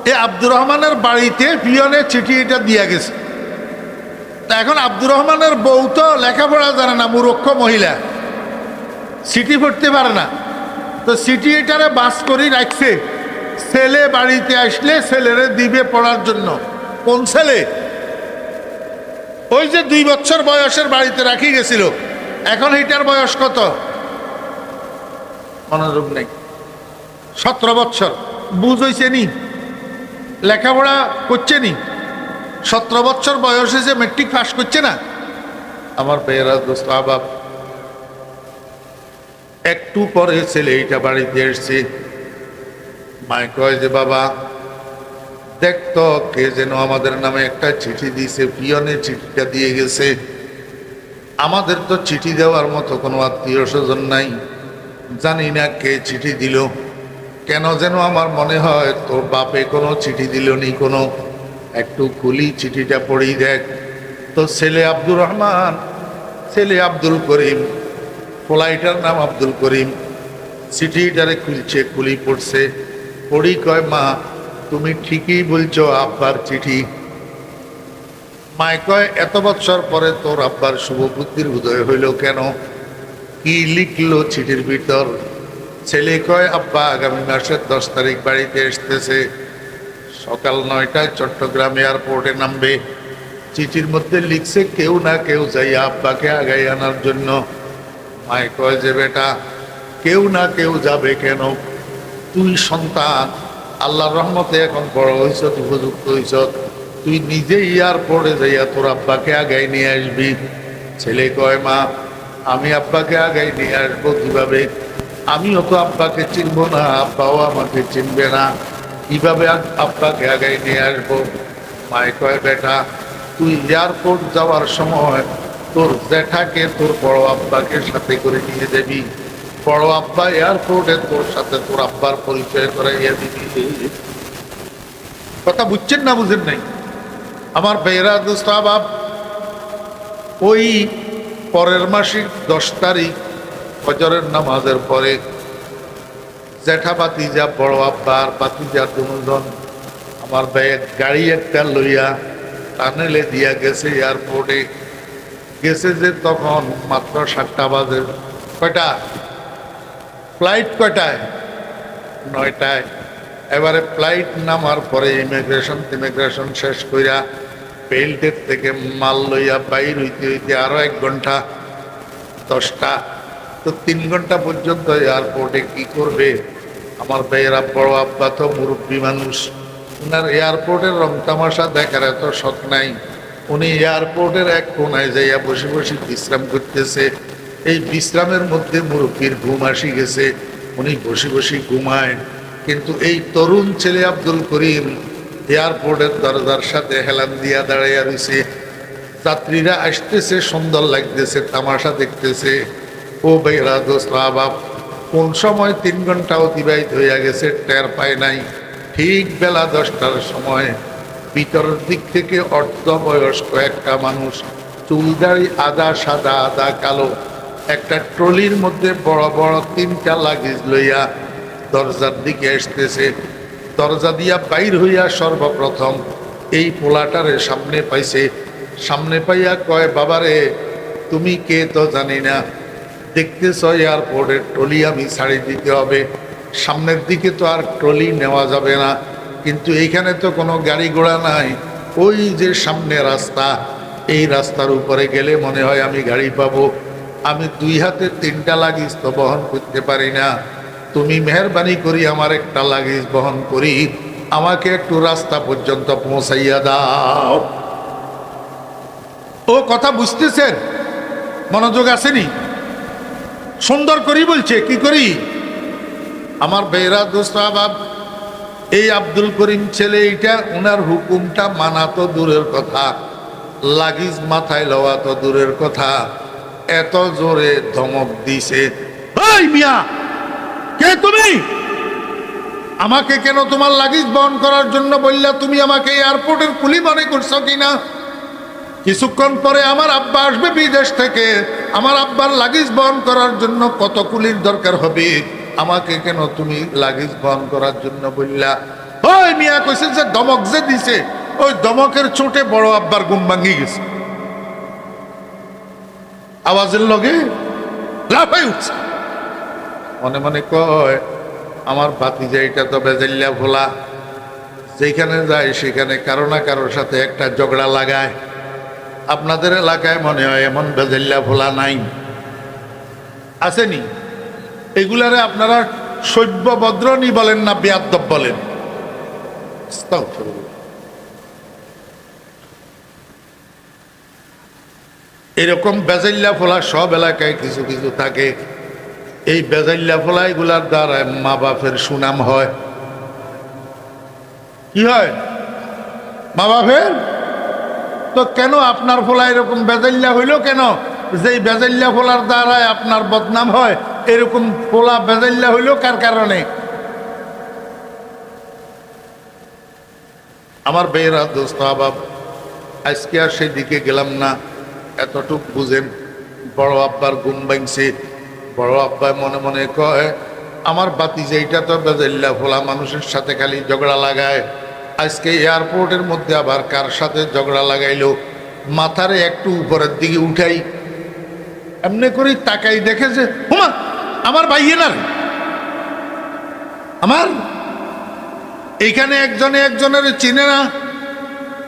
Speaker 1: এই আব্দুর রহমানের বাড়িতে পিয়নে চিঠি এটা দিয়া গেছে। তা এখন আব্দুর রহমানের বউ তো লেখাপড়া জানে না, মূর্খ মহিলা, চিঠি পড়তে পারে না। তো চিঠি এটারে বাস করে রাখছে, ছেলে বাড়িতে আসলে ছেলেরে দিবে পড়ার জন্য। কোন ছেলে? ওই যে 2 বছর বয়সের বাড়িতে রাখি গেছিল। এখন এটার বয়স কত? মনোযোগ নেই। 17 বছর। বুঝ হইছে নি? লেখাপড়া করছে নি? 17 বছর বয়সে যে মেট্রিক পাস করছে না? আমার বেয়েরা দোস্ত আবাব, একটু পরে ছেলে এইটা বাড়িতে এসছে। মায় কয় যে বাবা দেখতো কে যেন আমাদের নামে একটা চিঠি দিয়েছে, পিয়নে চিঠিটা দিয়ে গেছে। আমাদের তো চিঠি দেওয়ার মতো কোনো আত্মীয় স্বজন নাই, জানি না কে চিঠি দিল। কেন যেন আমার মনে হয় তোর বাপে কোনো চিঠি দিল নি কোনো। একটু খুলি চিঠিটা পড়ি দেখ। তো ছেলে আব্দুর রহমান, ছেলে আব্দুল করিম, পোলাইটার নাম আব্দুল করিম, চিঠিটারে খুলছে, খুলি পড়ছে। পড়ি কয় মা তুমি ঠিকই বলছো, আব্বার চিঠি। মায় কয় এত বছর পরে তোর আব্বার শুভ বুদ্ধির উদয় হইল কেন? কি লিখলো চিঠির ভিতর? ছেলে কয় আব্বা আগামী মাসের 10 তারিখ বাড়িতে আসতেছে, সকাল 9টায় চট্টগ্রাম এয়ারপোর্টে নামবে। চিঠির মধ্যে লিখছে কেউ না কেউ যাইয়া আব্বাকে আগাই আনার জন্য। মায় কয় যে বেটা কেউ না কেউ যাবে কেন? তুই সন্তান, আল্লাহর রহমতে এখন বড় হইছ, উপযুক্ত হইছ, তুই নিজে এয়ারপোর্টে যাইয়া তোর আব্বাকে আগাই নিয়ে আসবি। ছেলে কয় মা আমি আব্বাকে আগাই নিয়ে আসবো কিভাবে? আমিও তো আব্বাকে চিনবো না, আব্বাও আমাকে চিনবে না, কিভাবে আব্বাকে আগাই নিয়ে আসবো? মায় কয় বেটা তুই এয়ারপোর্ট যাওয়ার সময় তোর জ্যাঠাকে তোর বড় আব্বাকে সাথে করে নিয়ে যাবি। বড় আব্বা এয়ারপোর্টে তোর সাথে তোর আব্বার পরিচয় করাইয়া দিবি। কথা বুঝছেন না বুঝেন নাই? আমার বেয়েরা দোস্ত আবাব, ওই পরের মাসে 10 তারিখ ফজরের নামাজের পরে জ্যাঠা বাতিজা, বড় আব্বা আর বাতিজা দুজন আমার গাড়ি একটা লইয়া টানেলে দিয়া গেছে এয়ারপোর্টে। গেছে যে তখন মাত্র 7টা বাজে। কয়টা? ফ্লাইট কয়টায়? 9টায়। এবারে ফ্লাইট নামার পরে ইমিগ্রেশন শেষ কইরা বেল্টের থেকে মাল লইয়া বাইর হইতে হইতে আরো 1 ঘন্টা। 10টা।
Speaker 2: তো 3 ঘন্টা পর্যন্ত এয়ারপোর্টে কি করবে? আমার ভাইয়েরা, বড় আব্বা তো মুরব্বী মানুষ, ওনার এয়ারপোর্টের রং তামাশা দেখার এত শখ নাই। উনি এয়ারপোর্টের এক কোনায় যাইয়া বসে বসে বিশ্রাম করতেছে। এই বিশ্রামের মধ্যে মুরব্বীর ঘুম আসি গেছে, উনি বসে বসে ঘুমায়। কিন্তু এই তরুণ ছেলে আব্দুল করিম এয়ারপোর্টের দরজার সাথে হেলান দিয়া দাঁড়াইয়া রয়েছে। যাত্রীরা আসতেছে, সুন্দর লাগতেছে, তামাশা দেখতেছে। ও ভাইরা, দোস্ত বাপ, কোন সময় 3 ঘন্টা অতিবাহিত হইয়া গেছে টের পায় নাই। ঠিক বেলা 10টার সময় ভিতরের দিক থেকে অর্ধবয়স্ক একটা মানুষ, চুলদাড়ি আদা সাদা আদা কালো, একটা ট্রলির মধ্যে বড় বড় 3টা লাগেজ লইয়া দরজার দিকে আসতেছে। দরজা দিয়া বাইর হইয়া সর্বপ্রথম এই পোলাটারে সামনে পাইছে। সামনে পাইয়া কয়, বাবারে তুমি কে তো জানি না, দেখতেছ এয়ারপোর্টের ট্রলি আমি ছাড়ি দিতে হবে, সামনের দিকে তো আর ট্রলি নেওয়া যাবে না, কিন্তু এইখানে তো কোনো গাড়ি ঘোড়া নাই, ওই যে সামনে রাস্তা, এই রাস্তার উপরে গেলে মনে হয় আমি গাড়ি পাবো। আমি 2 হাতে 3টা লাগেজ তো বহন করতে পারি না, তুমি মেহরবানি করি আমার একটা লাগেজ বহন করি, আমাকে একটু রাস্তা পর্যন্ত পৌঁছাইয়া দাও। ও কথা বুঝতেছেন? মনোযোগ আসেনি? সুন্দর করি বলছে, কি করি? আমার বেহরা দোস্তাবাব, এই আব্দুল করিম ছেলে এইটা, ওনার হুকুমটা মানা তো দূরের কথা, লাগেজ মাথায় লওয়া তো দূরের কথা, এত জোরে ধমক দিছে, এই মিয়া কে তুমি? আমাকে কেন তোমার লাগেজ বহন করার জন্য বললা? তুমি আমাকে এয়ারপোর্টের কুলি মনে করছো কিনা? কিছুক্ষণ পরে আমার আব্বা আসবে বিদেশ থেকে, আমার আব্বার লাগেজ বহন করার জন্য কত কুলির দরকার হবে, আমাকে কেন তুমি লাগেজ বহন করার জন্য বললা? ওই মিয়া কইছেন যে ধমক যে দিছে, ওই ধমকের চোটে বড় আব্বার ঘুম ভাঙি গেছে, আওয়াজের লগে লাফাই উঠছে। মনে মনে কয়, আমার ভাতিজা এটা তো বেজাল্লা ভোলা, যেখানে যায় সেখানে কারো না কারোর সাথে একটা ঝগড়া লাগায়। আপনাদের এলাকায় মনে হয় এমন বেজাল্লা ভোলা নাই, আসেনি? এগুলারে আপনারা সভ্য ভদ্রনী বলেন না বেয়াদ্দব বলেন? এরকম বেজাল্লা ফোলা সব এলাকায় কিছু কিছু থাকে। এই বেজাল্লা ফোলা এগুলার দ্বারা মা বাপের সুনাম হয়। কি হয়? মা বাপের। তো কেন আপনার ফোলা এরকম বেজাল্লা হইল কেন? যেই বেজাল্লা ফোলার দ্বারায় আপনার বদনাম হয়, এরকম ফোলা বেজাল্লা হইল কার কারণে? আমার বেয়েরা দোস্ত আবাব, আজকে আর সেই দিকে গেলাম না, এতটুক বুঝেন। বড় আব্বার ঘুম ভাঙছে। বড় আব্বা মনে মনে কয়, আমার বাতিজা এইটা তো বেজাল্লা ফোলা, মানুষের সাথে খালি ঝগড়া লাগায়, আজকে এয়ারপোর্টের মধ্যে আবার কার সাথে ঝগড়া লাগাইলো। মাথারে একটু উপরের দিকে উঠাই, এমনি করে তাকাই, দেখে যে হুমা আমার ভাইয়ে না, আমার এইখানে একজনে একজনের চিনে না,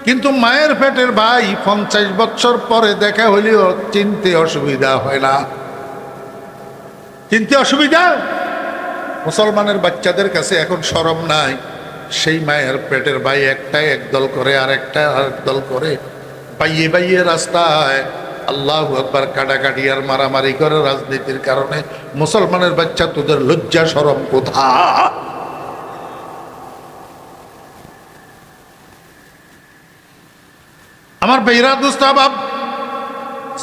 Speaker 2: কিন্তু মায়ের পেটের ভাই 50 বছর পরে দেখা হইলেও চিনতে অসুবিধা হয় না। চিনতে অসুবিধা? মুসলমানের বাচ্চাদের কাছে এখন শরম নাই। সেই মায়ের পেটের ভাই একটাই একদল করে, আর একটা আরেক দল করে, বাইয়ে বাইয়ে রাস্তায় আল্লাহু আকবার কাটাকাটি আর মারামারি করে রাজনীতির কারণে। মুসলমানের বাচ্চা, তোদের লজ্জা শরম কোথায়? আমার বেহরা দুস্তাবাব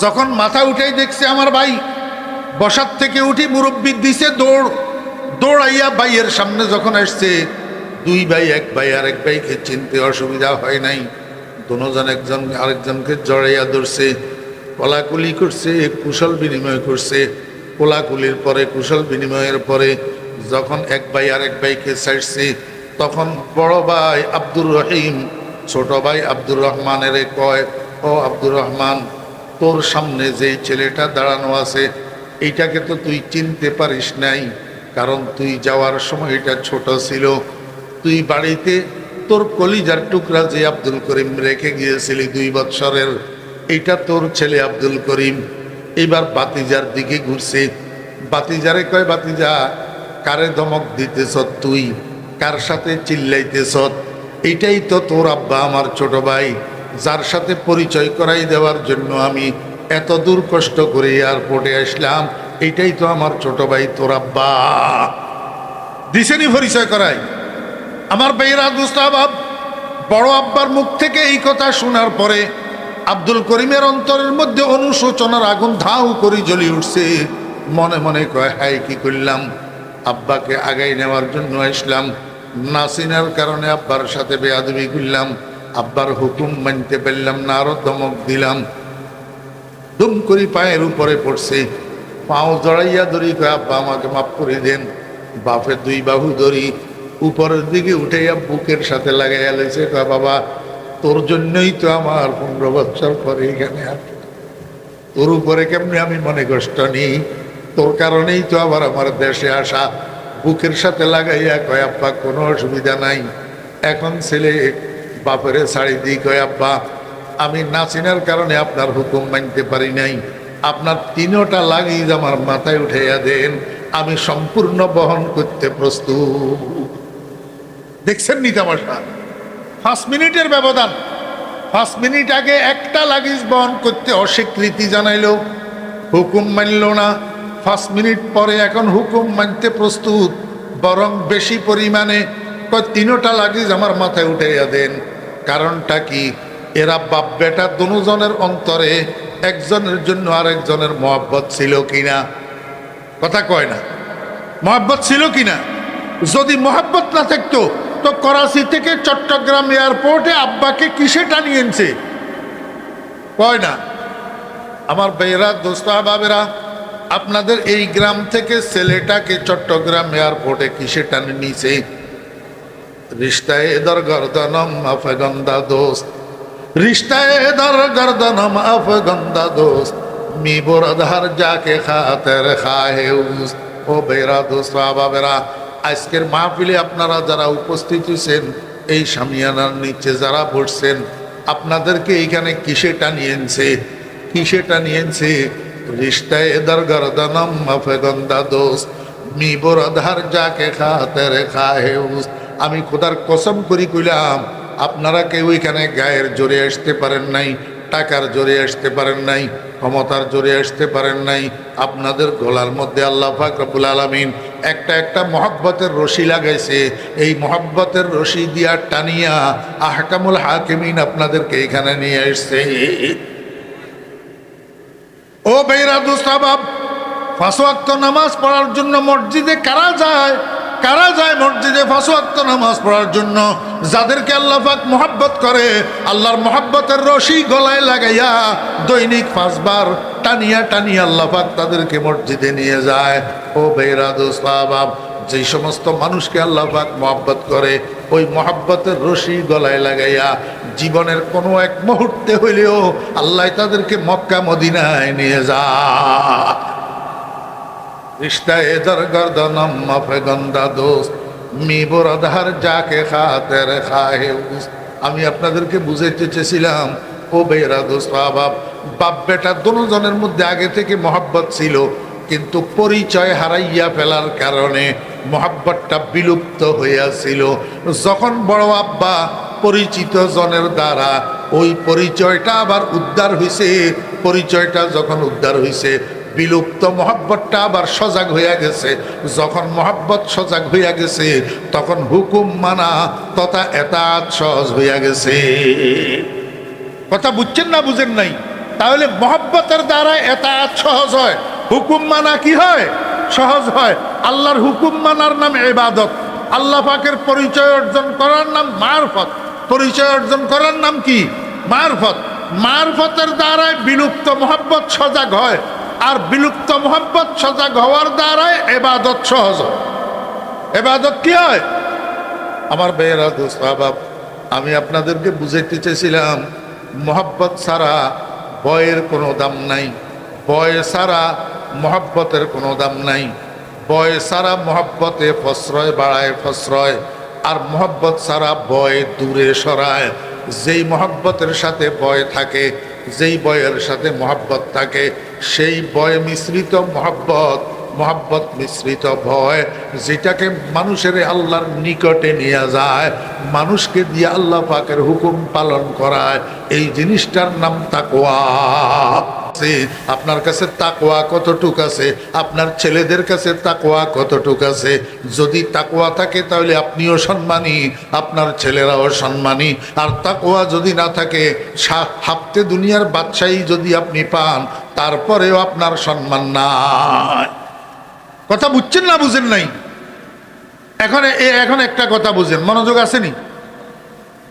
Speaker 2: যখন মাথা উঠেই দেখছে আমার ভাই বসার থেকে উঠি মুরব্বি দিছে দৌড়, দৌড়াইয়া ভাইয়ের সামনে যখন আসছে, 2 ভাই, 1 ভাই আরেক ভাইকে চিনতে অসুবিধা হয় নাই। দুজন একজন আরেকজনকে জড়াইয়া ধরছে, কোলাকুলি করছে, কুশল বিনিময় করছে। কোলাকুলির পরে, কুশল বিনিময়ের পরে যখন 1 ভাই আরেক ভাইকে ছাড়ছে, তখন বড় ভাই আব্দুর রহিম ছোট ভাই আব্দুর রহমানের কয়, ও আব্দুর রহমান, তোর সামনে যে ছেলেটা দাঁড়ানো আছে, এইটাকে তো তুই চিনতে পারিস নাই, কারণ তুই যাওয়ার সময় এটা ছোট ছিল। তুই বাড়িতে তোর কলিজার টুকরা যে আব্দুল করিম রেখে গিয়েছিলি 2 বৎসরের, এইটা তোর ছেলে আব্দুল করিম। এবার বাতিজার দিকে ঘুরছে, বাতিজারে কয়, বাতিজা কারে ধমক দিতেছ তুই, কার সাথে চিল্লাইতেছ? এইটাই তো তোর আব্বা, আমার ছোট ভাই, যার সাথে পরিচয় করাই দেওয়ার জন্য আমি এত দূর কষ্ট করে এয়ারপোর্টে আসলাম। এইটাই তো আমার ছোট ভাই, তোর আব্বা। দিছেনি পরিচয় করাই। আমার ভাইয়েরা, দোস্ত আবাব, বড় আব্বার মুখ থেকে এই কথা শোনার পরে আব্দুল করিমের অন্তরের মধ্যে অনুশোচনার আগুন ধাউ করে জ্বলি উঠছে। মনে মনে কয়, হাই কি করলাম, আব্বাকে আগাই নেওয়ার জন্য আসলাম, না চিনার কারণে আব্বার সাথে বেয়াদবি করলাম, আব্বার হুকুম মানতে পারলাম না, আরো ধমক দিলাম। দুম করে পায়ের উপরে পড়ছে, পাও জড়াইয়া ধরি, কয় আব্বা আমাকে মাফ করে দেন। বাপের দুই বাহু ধরি উপরের দিকে উঠাইয়া বুকের সাথে লাগাইয়া লেছে, কয় বাবা তোর জন্যই তো আমার 15 বছর পরে এখানে আসি, তোর উপরে কেমনি আমি মনে কষ্ট নিই, তোর কারণেই তো আবার আমার দেশে আসা। বুকের সাথে লাগাইয়া কয়, আব্বা কোনো অসুবিধা নাই। এখন ছেলে বাপেরে ছাড়ি দিই, কয় আব্বা আমি না চিনার কারণে আপনার হুকুম মানতে পারি নাই, আপনার 3টা লাগেজ আমার মাথায় উঠাইয়া দেন, আমি সম্পূর্ণ বহন করতে প্রস্তুত। দেখছেন নি তামাশা? 5 মিনিটের ব্যবধান। 5 মিনিট আগে একটা লাগেজ বহন করতে অস্বীকৃতি জানাইলো, হুকুম মানল না। 5 মিনিট পরে এখন হুকুম মানতে প্রস্তুত, বরং বেশি পরিমাণে 3টা লাগেজ আমার মাথায় উঠাইয়া দেন। কারণটা কি? এরা বাপ বেটা দুজনের অন্তরে একজনের জন্য আরেকজনের মহব্বত ছিল কিনা? কথা কয় না, মহব্বত ছিল কিনা? যদি মহব্বত না থাকতো তো করাচি থেকে চট্টগ্রাম এয়ারপোর্টে আব্বাকে কিসে টানিয়ে এনেছে? কয় না। আমার ভাইয়েরা, দোস্ত আহবাবেরা, আপনাদের এই গ্রাম থেকে ছেলেটাকে চট্টগ্রাম এয়ারপোর্টে কিসে টানে নিছে? রিশতায়ে দর গর্দনম আফগন্দা দোস্ত, রিশতায়ে দর গর্দনম আফগন্দা দোস্ত, মি বরধার যাকে খাতের খাহেউস। ও ভাইয়েরা, দোস্ত আহবাবেরা, আজকের মাহফিলে আপনারা যারা উপস্থিত হয়েছেন, এই শামিয়ানার নিচে যারা বসছেন, আপনাদেরকে এইখানে কিসে টানিয়ে এনেছে? কিসে টানিয়ে এনেছে? রিশতায়ে দর গর্দনম আফগন্দা দোস্ত, মি বরধার যাকে খাতের খাহেউস। আমি খোদার কসম করি কইলাম, আপনারা কেউ এখানে গায়ের জোরে আসতে পারেন নাই, টাকার জোরে আসতে পারেন নাই, ক্ষমতার জোরে আসতে পারেন নাই। আপনাদের গলার মধ্যে আল্লাহ পাক রব্বুল আলামিন একটা মহব্বতের রশি লাগাইছে। এই মহব্বতের রশি দিয়া টানিয়া আহকামুল হাকিমিন আপনাদেরকে এখানে নিয়ে আসছে। ও ভাইরা, দোস্ত আহবাব, 5 ওয়াক্ত নামাজ পড়ার জন্য মসজিদে কারা যায়? কারা যায় মসজিদে 5 ওয়াক্ত নামাজ পড়ার জন্য? যাদেরকে আল্লাহ পাক মহব্বত করে, আল্লাহর মহব্বতের রশি গলায় লাগাইয়া দৈনিক 5 বার টানিয়া টানিয়া আল্লাহ পাক তাদেরকে মসজিদে নিয়ে যায়। ও ভাইরা, দোস্ত আহবাব, যে সমস্ত মানুষকে আল্লাহ পাক মহব্বত করে, ওই মহব্বতের রশি গলায় লাগাইয়া জীবনের কোনো এক মুহূর্তে হইলেও আল্লাহ তাদেরকে মক্কা মদিনায় নিয়ে যায়। রিশতায়ে দর গর্দনম আফগন্দা দোস্ত, মি বরধার যাকে খাতের খাহেউস। আমি আপনাদেরকে বুঝাইতে চেয়েছিলাম, ও ভাইরা, দোস্ত আহবাব, বাপ বেটা দুজনের মধ্যে আগে থেকে মহব্বত ছিল, কিন্তু পরিচয় হারাইয়া ফেলার কারণে মহব্বতটা বিলুপ্ত হইয়াছিল। যখন বড় আব্বা পরিচিত জনের দ্বারা ওই পরিচয়টা আবার উদ্ধার হইছে, পরিচয়টা যখন উদ্ধার হইছে, বিলুপ্ত মহব্বতটা আবার সজাগ হইয়া গেছে। যখন মহব্বত সজাগ হইয়া গেছে, তখন হুকুম মানা তথা এতাত সহজ হইয়া গেছে। কথা বুঝছেন না বুঝেন নাই? তাহলে মহব্বতের দ্বারা এতাত সহজ হয়, হুকুম মানা কি হয়? সহজ হয়। আল্লাহর হুকুম মানার নাম ইবাদত, আল্লাহ পাকের পরিচয় অর্জন করার নাম মারফত। পরিচয় অর্জন করার নাম কি? মারফত। মারফতের দ্বারাই বিলুপ্ত মহব্বত সজাগ হয়, আর বিলুপ্ত মহব্বত সজাগ হওয়ার দ্বারাই ইবাদত সহজ হয়। ইবাদত কি হয়? আমার ভাইয়েরা, দোস্ত আহবাব, আমি আপনাদেরকে বুঝাইতে চেয়েছিলাম, মহব্বত ছাড়া বয়ের কোনো দাম নাই, বয় ছাড়া মহব্বতের কোনো দাম নাই। বয় ছাড়া মহব্বতে প্রশ্রয় বাড়ায় প্রশ্রয়, আর মহব্বত ছাড়া বয় দূরে সরায়। যেই মহব্বতের সাথে বয় থাকে, যেই বয়ের সাথে মহব্বত থাকে, সেই বয় মিশ্রিত মহব্বত মোহাব্বত মিশ্রিত ভয়, যেটাকে মানুষের আল্লাহর নিকটে নিয়ে যায়, মানুষকে দিয়ে আল্লাহ পাকের হুকুম পালন করায়, এই জিনিসটার নাম তাকওয়া। আপনার কাছে তাকওয়া কতটুক আছে? আপনার ছেলেদের কাছে তাকওয়া কতটুক আছে? যদি তাকওয়া থাকে তাহলে আপনিও সম্মানী, আপনার ছেলেরাও সম্মানী। আর তাকওয়া যদি না থাকে, হাফতে দুনিয়ার বাদশাহী যদি আপনি পান, তারপরেও আপনার সম্মান নাই। কথা বুঝছেন না বুঝেন নাই? এখন একটা কথা বুঝেন, মনোযোগ আসেনি?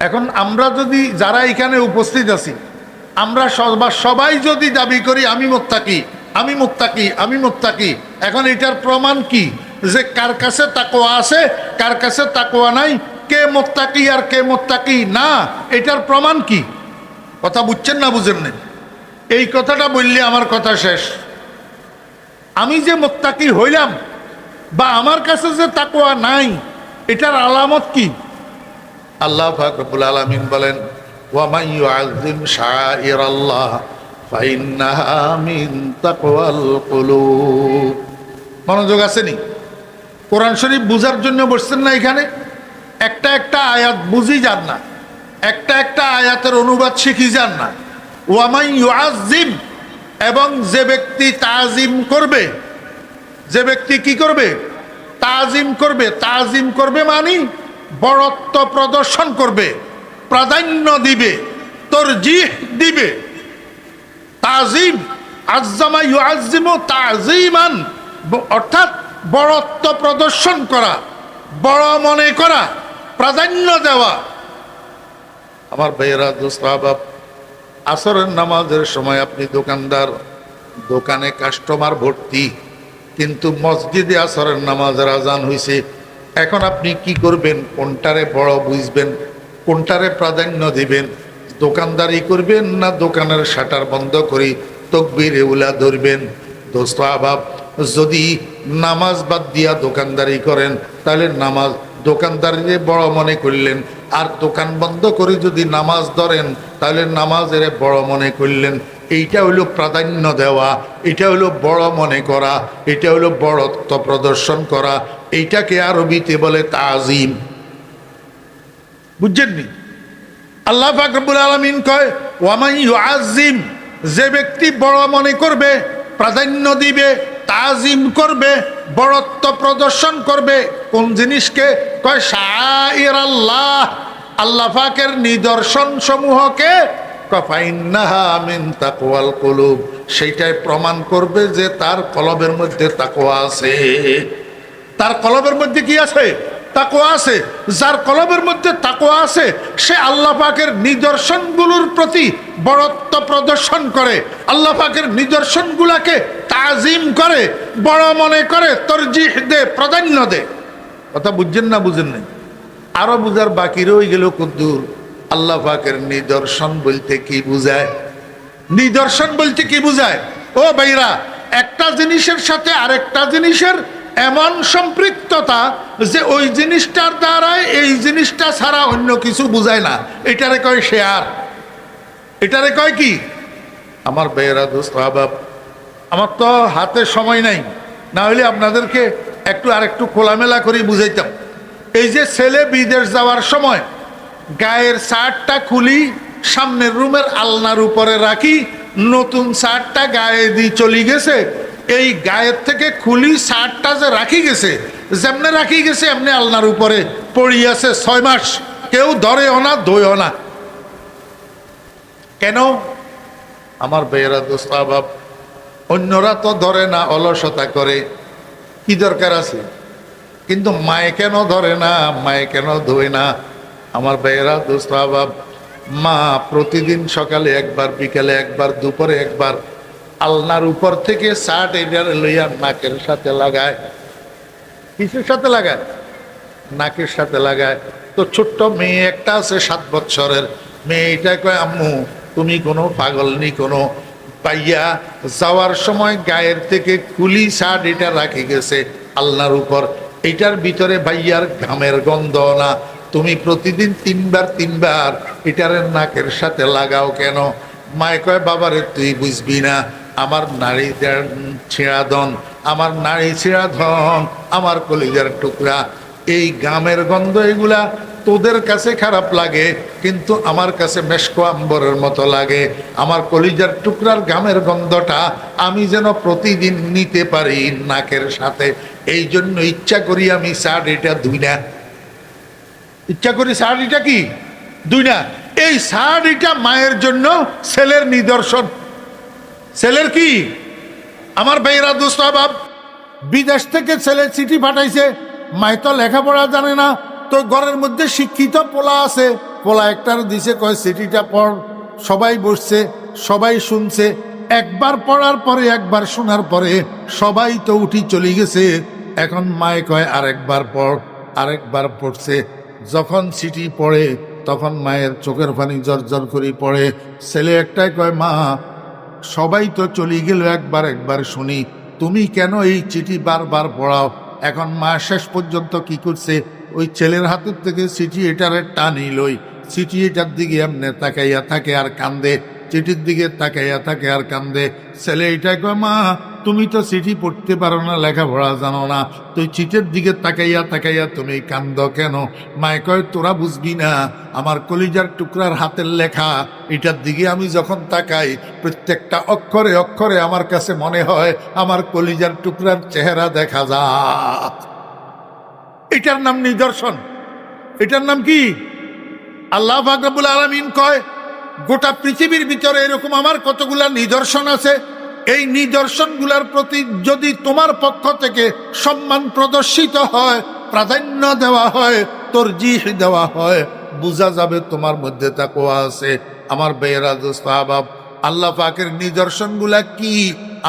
Speaker 2: এখন আমরা যদি যারা এখানে উপস্থিত আছি, আমরা সবাই যদি দাবি করি আমি মুত্তাকি, আমি মুত্তাকি, আমি মুত্তাকি, এখন এটার প্রমাণ কি যে কার কাছে তাকওয়া আছে, কার কাছে তাকওয়া নাই, কে মুত্তাকি আর কে মুত্তাকি না, এটার প্রমাণ কি? কথা বুঝছেন না বুঝেন না? এই কথাটা বললে আমার কথা শেষ। আমি যে মুত্তাকি হইলাম বা আমার কাছে যে তাকওয়া নাই, এটার আলামত কি? আল্লাহ পাক রব্বুল আলামিন বলেন, ওয়া মান ইউআযযিম শাআইরাল্লাহ ফাইন্নাহা মিন তাকওয়াল কুলুব। মনোযোগ আসেনি? কোরআন শরীফ বুঝার জন্য বসছেন না এখানে? একটা একটা আয়াত বুঝি যান না, একটা একটা আয়াতের অনুবাদ শিখি যান না। ওয়া মান ইউআযযিম, এবং যে ব্যক্তি তাজিম করবে, যে ব্যক্তি কি করবে? তাজিম করবে। তাজিম করবে মানে বড়ত্ব প্রদর্শন করবে, প্রাধান্য দিবে, তরজিহ দিবে। তাজিম, আযযামা ইউআযযিমু তাযীমান, অর্থাৎ বড়ত্ব প্রদর্শন করা, বড় মনে করা, প্রাধান্য দেওয়া। আমার ভাইয়েরা, দোস্ত আহবাব, আসরের নামাজের সময় আপনি দোকানদার, দোকানে কাস্টমার ভর্তি, কিন্তু মসজিদে আসরের নামাজের আজান হইছে। এখন আপনি কি করবেন? কোনটারে বড় বুঝবেন, কোনটারে প্রাধান্য দিবেন? দোকানদারি করবেন না দোকানের শাটার বন্ধ করে তাকবীর উলা ধরবেন? দোস্ত আহবাব, যদি নামাজ বাদ দিয়া দোকানদারি করেন, তাহলে নামাজ দোকানদারিরে বড় মনে করলেন, আর দোকান বন্ধ করে যদি নামাজ ধরেন, তাহলে নামাজের বড় মনে করলেন। এইটা হলো প্রাধান্য দেওয়া, এটা হলো বড় মনে করা, এটা হলো বড়ত্ব প্রদর্শন করা। এইটাকে আরবিতে বলে তাজিম। বুঝছেননি? আল্লাহ পাক রব্বুল আলামিন কয়, ওয়া মান ইউআযযিম, যে ব্যক্তি বড় মনে করবে, প্রাধান্য দিবে, তাজিম করবে, বড়ত্ব প্রদর্শন করবে। কোন জিনিসকে? কয় শাআইরাল্লাহ, আল্লাহ পাকের নিদর্শন সমূহকে। ফাইন্নাহা মিন তাকওয়াল কুলুব, সেইটাই প্রমাণ করবে যে তার কলবের মধ্যে তাকওয়া আছে। তার কলবের মধ্যে কি আছে? তাকওয়া আছে। যার কলবের মধ্যে তাকওয়া আছে, সে আল্লাহ পাকের নিদর্শনগুলোর প্রতি বড়ত্ব প্রদর্শন করে, আল্লাহ পাকের নিদর্শনগুলোকে তাজিম করে, বড় মনে করে, তরজিহ দে, প্রাধান্য দে। কথা বুঝছেন না বুঝেন নাই? আরো বুঝার বাকি রয়ে গেল কুদ্দুর। আল্লাহ পাকের নিদর্শন বলতে কি বুঝায়? নিদর্শন বলতে কি বুঝায়? ও ভাইরা, একটা জিনিসের সাথে আরেকটা জিনিসের এমন সম্পৃক্ততা যে ওই জিনিসটার দ্বারাই এই জিনিসটা ছাড়া অন্য কিছু বুঝায় না, এটারে কয় শেয়ার। এটারে কয় কি? আমার ভাইয়েরা, দোস্ত আহবাব, আমার তো হাতে সময় নাই, না হলে আপনাদেরকে আরেকটু খোলামেলা করে বুঝাইতাম। এই যে ছেলে বিদেশ যাওয়ার সময় গায়ের শার্টটা খুলি, সামনের রুমের আলনার উপরে রাখি, নতুন শার্টটা গায়ে দিয়ে চলে গেছে। এই গায়ের থেকে খুলি শার্টটা যে রাখি গেছে, যেমনে রাখি গেছে এমনি আলনার উপরে পড়ি আছে 6 মাস, কেউ ধরেও না, ধোয়ও না। কেন? আমার ভাইয়েরা, দোস্ত আহবাব, অন্যরা তো ধরে না, অলসতা করে, কি দরকার আছে? কিন্তু মায়ে কেন ধরে না, মায়ে কেন ধোয় না? আমার ভাইয়েরা, দোস্ত আহবাব, মা প্রতিদিন সকালে একবার, বিকালে একবার, দুপুরে একবার আলনার উপর থেকে শার্ট এটার লইয়া নাকের সাথে লাগায়। কিসের সাথে লাগায়? নাকের সাথে লাগায়। তো ছোট্ট মেয়ে একটা আছে 7 বছরের মেয়ে, এটা কয়, আম্মু তুমি কোনো পাগল নি কোনো? পাইয়া যাওয়ার সময় গায়ের থেকে খুলি শার্ট এটা রাখি গেছে আলনার উপর, এটার ভিতরে ভাইয়ার ঘামের গন্ধ না, তুমি প্রতিদিন 3বার এটারে নাকের সাথে লাগাও কেন? মায় কয়, বাবারে তুই বুঝবি না, আমার নারীদের ছেঁড়াদন আমার নাড়ি ছিঁড়া ধন, আমার কলিজার টুকরা, এই গামের গন্ধ এগুলা তোদের কাছে খারাপ লাগে, কিন্তু আমার কাছে মেশকো আম্বরের মতো লাগে। আমার কলিজার টুকরার গামের গন্ধটা আমি যেন প্রতিদিন নিতে পারি নাকের সাথে, এই জন্য ইচ্ছা করি আমি শাড়িটা ধুই না। ইচ্ছা করি শাড়িটা কি ধুই না। এই শাড়িটা মায়ের জন্য ছেলের নিদর্শন। ছেলের কি? আমার ভাইয়েরা দোস্ত বাপ, বিদেশ থেকে ছেলে চিঠি পাঠাইছে, মায় তো লেখাপড়া জানে না, তো ঘরের মধ্যে শিক্ষিত পোলা আছে, পোলা একটার দিছে কয় চিঠিটা পড়। সবাই বসছে, সবাই শুনছে। একবার পড়ার পরে, একবার শোনার পরে সবাই তো উঠি চলে গেছে। এখন মায় কয় আরেকবার পড়। আরেকবার পড়ছে। যখন চিঠি পড়ে তখন মায়ের চোখের পানি জর্জর করে পড়ে। ছেলে একটাই কয়, মা সবাই তো চলে গেল, একবার শুনি, তুমি কেন এই চিঠি বারবার পড়াও? এখন মা শেষ পর্যন্ত কি করছে, ওই ছেলের হাতের থেকে চিঠি এটারে টানি লই, চিঠি এটার দিকে এমনি তাকাইয়া থাকে আর কান্দে, চিঠির দিকে তাকাইয়া থাকে আর কান্দে। ছেলে এটাই কয়, মা তুমি তো চিঠি পড়তে পারো না, লেখাপড়া জানো না, তুই চিঠির দিকে তাকাইয়া তাকাইয়া তুমি কান্দ কেন? মায় কয়, তোরা বুঝবি না, আমার কলিজার টুকরার হাতের লেখা, এটার দিকে আমি যখন তাকাই প্রত্যেকটা অক্ষরে অক্ষরে আমার কাছে মনে হয় আমার কলিজার টুকরার চেহারা দেখা যায়। এটার নাম নিদর্শন। এটার নাম কি? আল্লাহ পাক রব্বুল আলামিন কয়, গোটা পৃথিবীর ভিতরে এরকম আমার কতগুলা নিদর্শন আছে, এই নিদর্শনগুলোর প্রতি যদি তোমার পক্ষ থেকে সম্মান প্রদর্শিত হয়, প্রাধান্য দেওয়া হয়, তরজিহ দেওয়া হয়, বোঝা যাবে তোমার মধ্যে তাকওয়া আছে। আমার ভাইয়েরা দোস্ত আহবাব, আল্লাহ পাকের নিদর্শনগুলা কি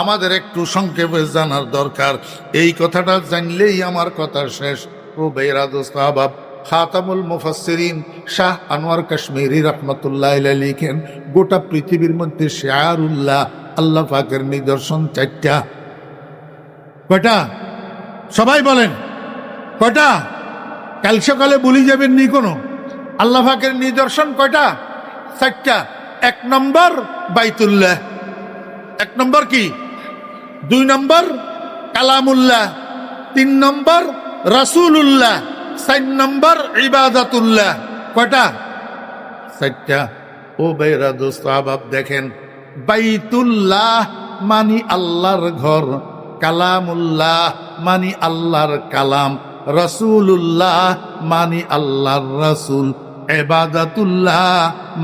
Speaker 2: আমাদের একটু সংক্ষেপে জানার দরকার। এই কথাটা জানলেই আমার কথা শেষ। ও ভাইয়েরা দোস্ত আহবাব, খাতামুল মুফাসসিরিন শাহ আনোয়ার কাশ্মীরি রহমতুল্লাহ আলাইহি লিখেন, গোটা পৃথিবীর মধ্যে শিআরুল্লাহ আল্লাহ পাকের নিদর্শন 4টা। কয়টা? সবাই বলেন কয়টা? কাল সকালে বলি যাবেন নি কোনো? আল্লাহ পাকের নিদর্শন কয়টা? 4টা। 1 নম্বর বাইতুল্লাহ। 1 নম্বর কি? 2 নম্বর কালামুল্লাহ, 3 নম্বর রাসূলুল্লাহ, 4 নম্বর ইবাদাতুল্লাহ। কয়টা? 4টা। ও ভাইরা দোস্ত আহবাব, দেখেন, বাইতুল্লাহ মানি আল্লাহর ঘর, কালামুল্লাহ মানি আল্লাহর কালাম, রাসূলুল্লাহ মানি আল্লাহর রাসূল, ইবাদাতুল্লাহ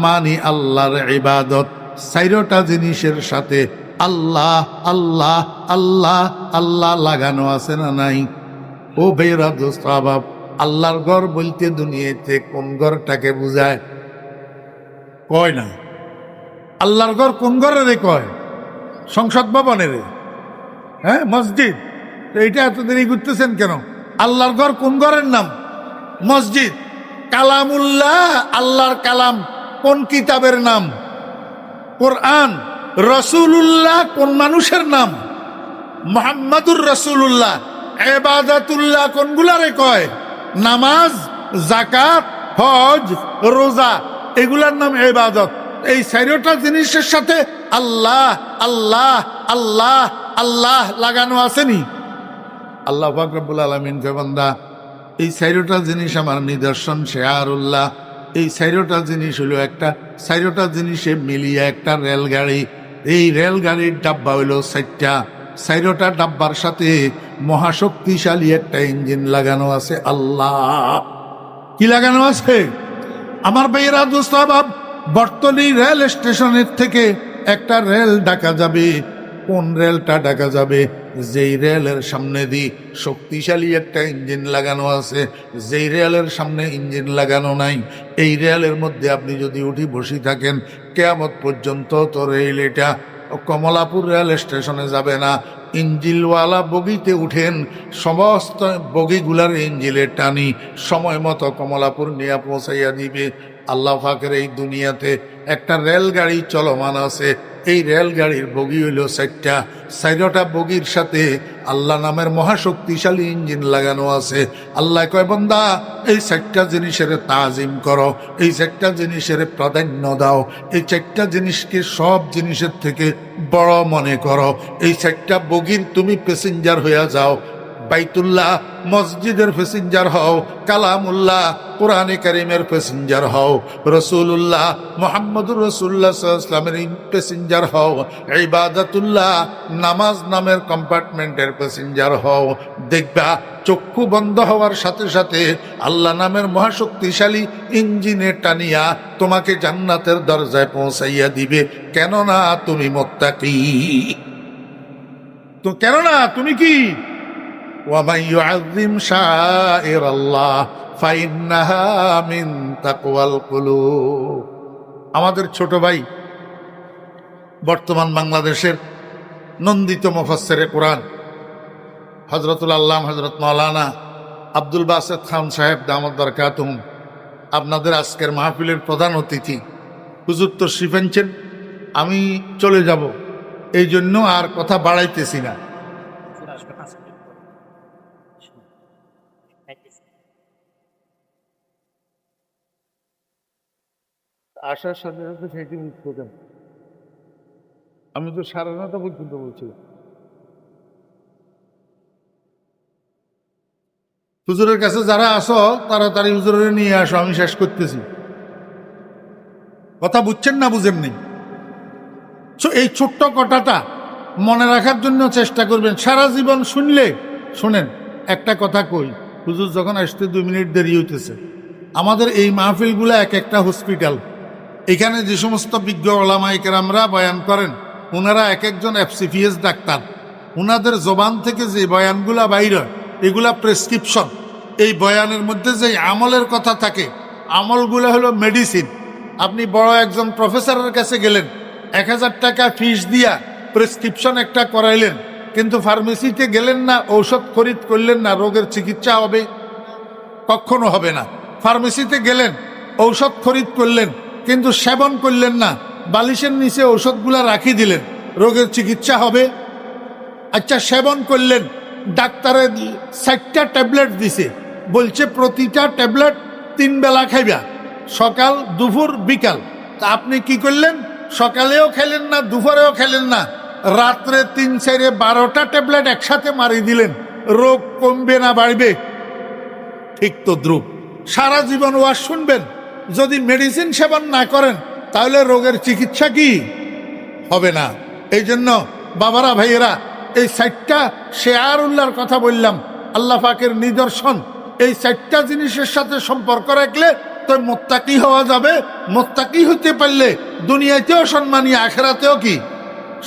Speaker 2: মানি আল্লাহর ইবাদত। 4টা জিনিসের সাথে আল্লাহ আল্লাহ আল্লাহ আল্লাহ লাগানো আছে না নাই? ও ভাইরা দোস্ত আহবাব, আল্লাহর ঘর বলতে দুনিয়াতে কোন ঘরটাকে বুঝায়? কয় না। আল্লাহর ঘর কোন ঘরে কয়? সংসদ ভবনের, হ্যাঁ, মসজিদ। এইটা এত দেরি করতেছেন কেন? আল্লাহর ঘর কোন ঘরের নাম? মসজিদ। কালামুল্লাহ আল্লাহর কালাম কোন কিতাবের নাম? কোরআন। রাসূলুল্লাহ কোন মানুষের নাম? মুহাম্মাদুর রাসূলুল্লাহ। ইবাদাতুল্লাহ কোনগুলারে কয়? নামাজ, যাকাত, হজ, রোজা, এগুলার নাম ইবাদত। এই 4টা জিনিসের সাথে আল্লাহ আল্লাহ আল্লাহ আল্লাহ লাগানো আসেনি? আল্লাহ পাক রব্বুল আলামিন কয়, বান্দা এই 4টা জিনিস আমার নিদর্শন, শিআরুল্লাহ। এই 4টা জিনিস হলো একটা, 4টা জিনিসে মিলিয়ে একটা রেলগাড়ি। এই রেলগাড়ির ডাব্বা হইল 4টা। 4টা ডাব্বার সাথে মহাশক্তিশালী একটা ইঞ্জিন লাগানো আছে। আল্লাহ কি লাগানো আছে? আমার ভাইয়েরা দোস্ত আহবাব, বর্তনী রেল স্টেশনের থেকে একটা রেল ডাকা যাবে। কোন রেলটা ডাকা যাবে? যেই রেলের সামনে দিয়ে শক্তিশালী একটা ইঞ্জিন লাগানো আছে। যেই রেলের সামনে ইঞ্জিন লাগানো নাই, এই রেলের মধ্যে আপনি যদি উঠি বসে থাকেন, কিয়ামত পর্যন্ত তো রেল এটা কমলাপুর রেল স্টেশনে যাবে না। ইঞ্জিনওয়ালা বগিতে উঠেন, সমস্ত বগিগুলার ইঞ্জিনের টানি সময় মতো কমলাপুর নিয়ে পৌঁছাইয়া দিবে। আল্লাহ পাকের এই দুনিয়াতে একটা রেলগাড়ি চলমান আছে।
Speaker 1: এই রেলগাড়ির বগি হইল 4টা, 4টা বগির সাথে আল্লাহ নামের মহাশক্তিশালী ইঞ্জিন লাগানো আছে। আল্লাহ কয় বান্দা এই 4টা জিনিসের তাজিম করো, এই 4টা জিনিসের প্রাধান্য দাও, এই 4টা জিনিসকে সব জিনিসের থেকে বড় মনে করো। এই 4টা বগির তুমি প্যাসেঞ্জার হইয়া যাও। বাইতুল্লাহ মসজিদের প্যাসেঞ্জার হও, কালামুল্লাহ কোরআনে কারিমের প্যাসেঞ্জার হও, রসুল্লাহ মোহাম্মদুর রসুল্লাহ সাল্লামের প্যাসেঞ্জার হও, ইবাদাতুল্লাহ নামাজ নামের কম্পার্টমেন্টের প্যাসেঞ্জার হও। দেখবা চক্ষু বন্ধ হওয়ার সাথে সাথে আল্লাহ নামের মহাশক্তিশালী ইঞ্জিনে টানিয়া তোমাকে জান্নাতের দরজায় পৌঁছাইয়া দিবে। কেননা তুমি মুত্তাকি। তো কেননা তুমি কি? وَمَنْ يُعَظِّمْ شَعَائِرَ اللَّهِ فَإِنَّهَا مِنْ تَقْوَى الْقُلُوبِ। আমাদের ছোট ভাই বর্তমান বাংলাদেশের নন্দিত মুফাসসিরে কোরআন হযরতুল আল্লামা হযরত মাওলানা আব্দুল বাসেত খান সাহেব দামাত বরকাতুহুম আপনাদের আজকের মাহফিলের প্রধান অতিথি। হুজুর তো শিফেনছেন, আমি চলে যাব, এই জন্য আর কথা বাড়াইতেছি না। আসার সাথে সাথে সেটি মুক্ত দেন। আমি তো 9:30 পর্যন্ত বলছিলাম। হুজুরের কাছে যারা আসো তাড়াতাড়ি হুজুরের নিয়ে আসো, আমি শেষ করতেছি। কথা বুঝছেন না বুঝেননি? এই ছোট্ট কথাটা মনে রাখার জন্য চেষ্টা করবেন। সারা জীবন শুনলে শোনেন। একটা কথা কই, হুজুর যখন আসতে 2 মিনিট দেরি হইতেছে। আমাদের এই মাহফিলগুলো এক একটা হসপিটাল। এখানে যে সমস্ত বিজ্ঞ ওলামায়ে কেরামরা বয়ান করেন, ওনারা এক একজন FCPS ডাক্তার। ওনাদের জবান থেকে যে বয়ানগুলা বাইর হয় এগুলা প্রেসক্রিপশন। এই বয়ানের মধ্যে যে আমলের কথা থাকে, আমলগুলো হলো মেডিসিন। আপনি বড় একজন প্রফেসরের কাছে গেলেন, 1000 টাকা ফিস দিয়া প্রেসক্রিপশন একটা করাইলেন, কিন্তু ফার্মেসিতে গেলেন না, ঔষধ খরিদ করলেন না, রোগের চিকিৎসা হবে? কখনো হবে না। ফার্মেসিতে গেলেন, ঔষধ খরিদ করলেন, কিন্তু সেবন করলেন না, বালিশের নিচে ঔষধগুলা রাখি দিলেন, রোগের চিকিৎসা হবে? আচ্ছা, সেবন করলেন, ডাক্তারে 4টা ট্যাবলেট দিছে, বলছে প্রতিটা ট্যাবলেট 3 বেলা খাইবা, সকাল দুপুর বিকাল। তা আপনি কি করলেন? সকালেও খেলেন না, দুপুরেও খেলেন না, রাত্রে 3-4-12টা ট্যাবলেট একসাথে মারি দিলেন। রোগ কমবে না বাড়বে? ঠিক তো দ্রুপ। সারা জীবন ওয়াজ শুনবেন, যদি মেডিসিন সেবন না করেন তাহলে রোগের চিকিৎসা কি হবে না? এই জন্য বাবারা ভাইয়েরা, এই 4টা শেয়ারুল্লাহর কথা বললাম, আল্লাহ পাকের নিদর্শন। এই 4টা জিনিসের সাথে সম্পর্ক রাখলে তো মুত্তাকি হওয়া যাবে। মুত্তাকি হতে পারলে দুনিয়াতেও সম্মানী, আখিরাতেও কি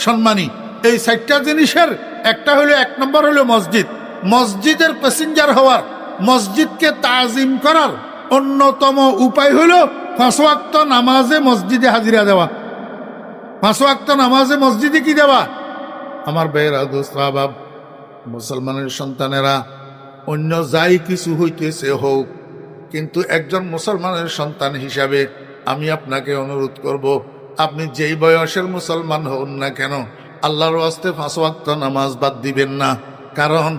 Speaker 1: সম্মানী। এই 4টা জিনিসের একটা হলো, 1 নম্বর হলো মসজিদ। মসজিদের প্যাসেঞ্জার হওয়ার, মসজিদকে তাজিম করার অন্যতম উপায় হলো 5 ওয়াক্ত নামাজে মসজিদে হাজিরা দেওয়া। 5 ওয়াক্ত নামাজে মসজিদে কি দেওয়া? আমার ভাইয়েরা, দোস্ত বাব, মুসলমানের সন্তানেরা, অন্য যাই কিছু হইতেছে হোক, কিন্তু একজন মুসলমানের সন্তান হিসাবে আমি আপনাকে অনুরোধ করব, আপনি যেই বয়সের মুসলমান হন না কেন, আল্লাহর ওয়াস্তে 5 ওয়াক্ত নামাজ বাদ দিবেন না। কারণ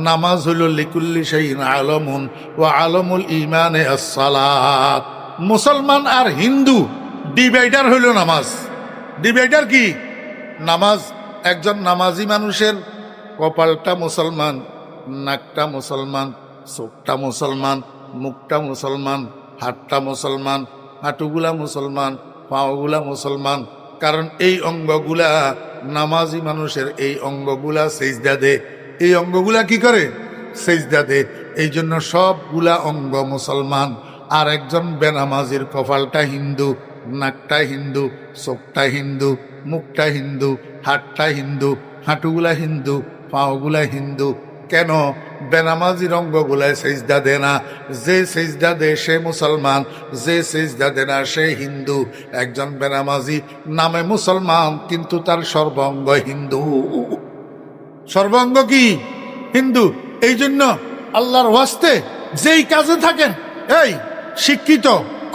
Speaker 1: নামাজ হইল লিকুল্লি শাইইন আলামুন ওয়া আলামুল ঈমানে আস-সালাত। মুসলমান আর হিন্দু ডিভাইডার হইল নামাজ। ডিভাইডার কি? নামাজ। একজন নামাজি মানুষের কপালটা মুসলমান, নাকটা মুসলমান, চোখটা মুসলমান, মুখটা মুসলমান, হাতটা মুসলমান, হাঁটুগুলা মুসলমান, পাওগুলা মুসলমান। কারণ এই অঙ্গগুলা, নামাজি মানুষের এই অঙ্গগুলা সেজদা দে। এই অঙ্গগুলা কি করে? সেজদা দে। এই জন্য সবগুলা অঙ্গ মুসলমান। আর একজন বেনামাজির কপালটা হিন্দু, নাকটা হিন্দু, চোখটা হিন্দু, মুখটা হিন্দু, হাতটা হিন্দু, হাঁটুগুলা হিন্দু, পাওগুলা হিন্দু। কেন? বেনামাজির অঙ্গগুলায় সেজদা দে না। যে সেজদা দে সে মুসলমান, যে সেজদা দে না সে হিন্দু। একজন বেনামাজি নামে মুসলমান, কিন্তু তার সর্বাঙ্গ হিন্দু। সর্বাঙ্গ কি? হিন্দু। এই জন্য আল্লাহর ওয়াস্তে যেই কাজে থাকেন, এই শিক্ষিত,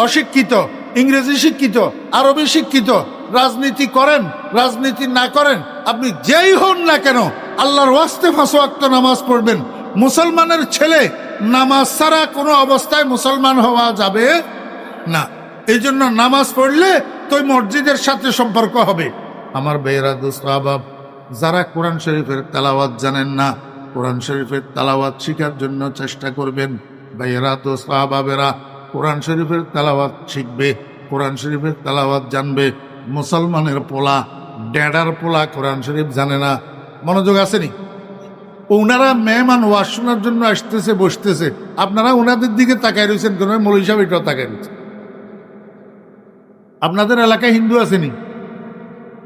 Speaker 1: অশিক্ষিত, ইংরেজি শিক্ষিত, আরবি শিক্ষিত, রাজনীতি করেন, রাজনীতি না করেন, আপনি যেই হন না কেন আল্লাহর ওয়াস্তে 5 ওয়াক্ত নামাজ পড়বেন। মুসলমানের ছেলে নামাজ ছাড়া কোনো অবস্থায় মুসলমান হওয়া যাবে না। এই জন্য নামাজ পড়লে তো মসজিদের সাথে সম্পর্ক হবে। আমার বেয়েরা দোস্ত আহবাব, যারা কোরআন শরীফের তেলাওয়াত জানেন না, কোরআন শরীফের তেলাওয়াত শিখার জন্য চেষ্টা করবেন। বেয়েরা দোস্ত আহবাবেরা, কোরআন শরীফের তেলাওয়াত শিখবে, কোরআন শরীফের তেলাওয়াত জানবে। মুসলমানের পোলা, ড্যাডার পোলা কোরআন শরীফ জানে না, মনোযোগ আসেনি? ওনারা মেহমান ওয়াজ শোনার জন্য আসতেছে, বসতেছে, আপনারা ওনাদের দিকে তাকায় রয়েছেন কেন? মৌলভী সাহেব এটাও তাকায় রয়েছে। আপনাদের এলাকায় হিন্দু আসেনি?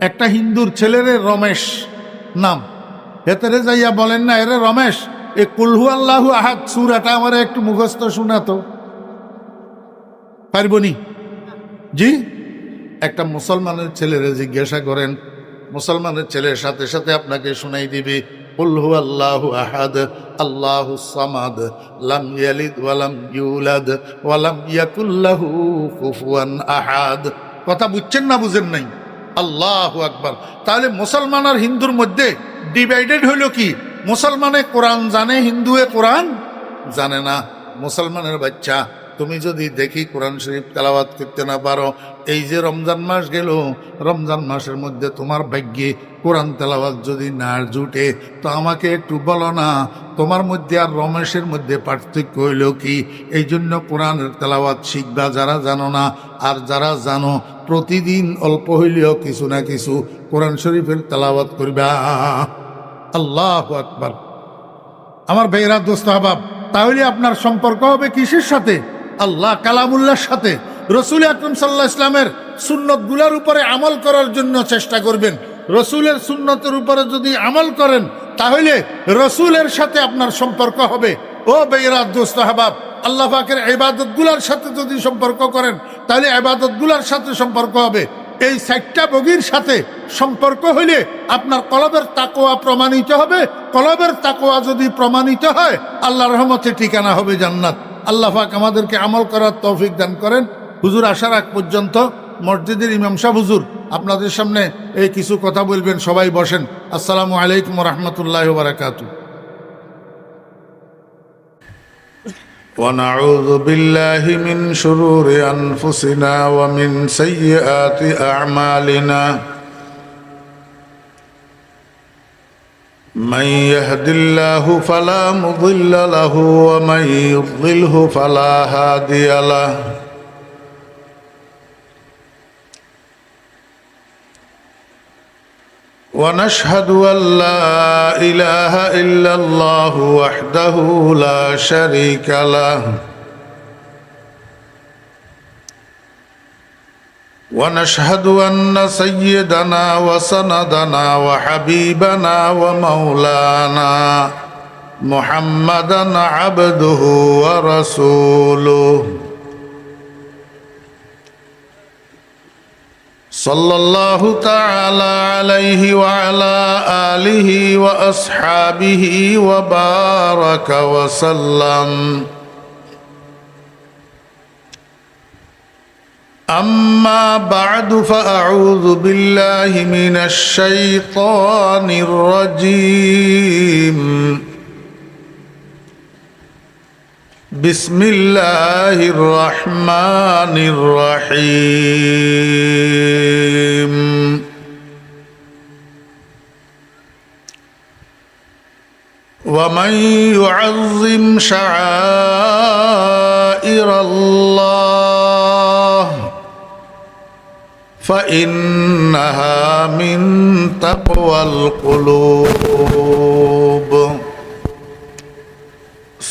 Speaker 1: একটা হিন্দুর ছেলেরে রমেশ নাম, হেতারে যাইয়া বলেন না, এরে রমেশ, এ কুলহু আল্লাহু আহাদ সূরাটা আমার একটু মুখস্থ শোনাতো, পারবনি? জি, একটা মুসলমানের ছেলেরে জিজ্ঞাসা করেন, মুসলমানের ছেলের সাথে সাথে আপনাকে শোনাই দিবে কুলহু আল্লাহু আহাদ আল্লাহুস সামাদ লাম ইয়ালিদ ওয়ালাম ইউলাদ ওয়ালাম ইয়াকুল লাহু কুফুয়ান আহাদ। কথা বুঝছেন না বুঝেন নাই? আল্লাহু আকবার। তাহলে মুসলমান আর হিন্দুর মধ্যে ডিভাইডেড হইল কি? মুসলমানে কোরআন জানে, হিন্দুয়ে কোরআন জানে না। মুসলমানের বাচ্চা, তুমি যদি দেখি কোরআন শরীফ তেলাওয়াত করতে না পারো, এই যে রমজান মাস গেল, রমজান মাসের মধ্যে তোমার ভাগ্যে কোরআন তেলাওয়াত যদি না জুটে, তো আমাকে একটু বলো না, তোমার মধ্যে আর রমেশের মধ্যে পার্থক্য হইল কি? এই জন্য কোরআনের তেলাওয়াত শিখবা যারা জানো না, আর যারা জানো প্রতিদিন অল্প হইলেও কিছু না কিছু কোরআন শরীফের তেলাওয়াত করবা। আল্লাহু আকবার। আমার ভাইরা দোস্ত আহবাব, তাহলে আপনার সম্পর্ক হবে কিসের সাথে? আল্লাহ কালামুল্লাহর সাথে। রসুল আকরাম সাল্লাল্লাহু আলাইহি ওয়াসাল্লামের সুন্নতগুলোর উপরে আমল করার জন্য চেষ্টা করবেন। রসুলের সুন্নতের উপরে যদি আমল করেন, তাহলে রসুলের সাথে আপনার সম্পর্ক হবে। ও ভাইরা দোস্ত আহবাব, আল্লাহ পাকের ইবাদতগুলোর সাথে যদি সম্পর্ক করেন, তাহলে ইবাদতগুলোর সাথে সম্পর্ক হবে। এই 4টা বগির সাথে সম্পর্ক হইলে আপনার কলবের তাকওয়া প্রমাণিত হবে। কলবের তাকওয়া যদি প্রমাণিত হয়, আল্লাহর রহমতে ঠিকানা হবে জান্নাত। আল্লাহ পাক আমাদেরকে আমল করার তৌফিক দান করেন। হুজুর আসার আগ পর্যন্ত মসজিদের ইমাম সাহেব হুজুর আপনাদের সামনে এই কিছু কথা বলবেন। সবাই বসেন। আসসালামু আলাইকুম ওয়া রাহমাতুল্লাহি ওয়া বারাকাতুহু। ونعوذ بالله من شرور أنفسنا ومن سيئات أعمالنا من يهد الله فلا مضل له ومن يضلله فلا هادي له ونشهد أن لا إله إلا الله وحده لا شريك له ونشهد أن سيدنا وسندنا وحبيبنا ومولانا محمدا عبده ورسوله صلى الله تعالى عليه وعلى آله وأصحابه وبارك وسلم. أما بعد فأعوذ بالله من الشيطان الرجيم. بسم الله الرحمن الرحيم. ومن يعظم شعائر الله فإنها من تقوى القلوب.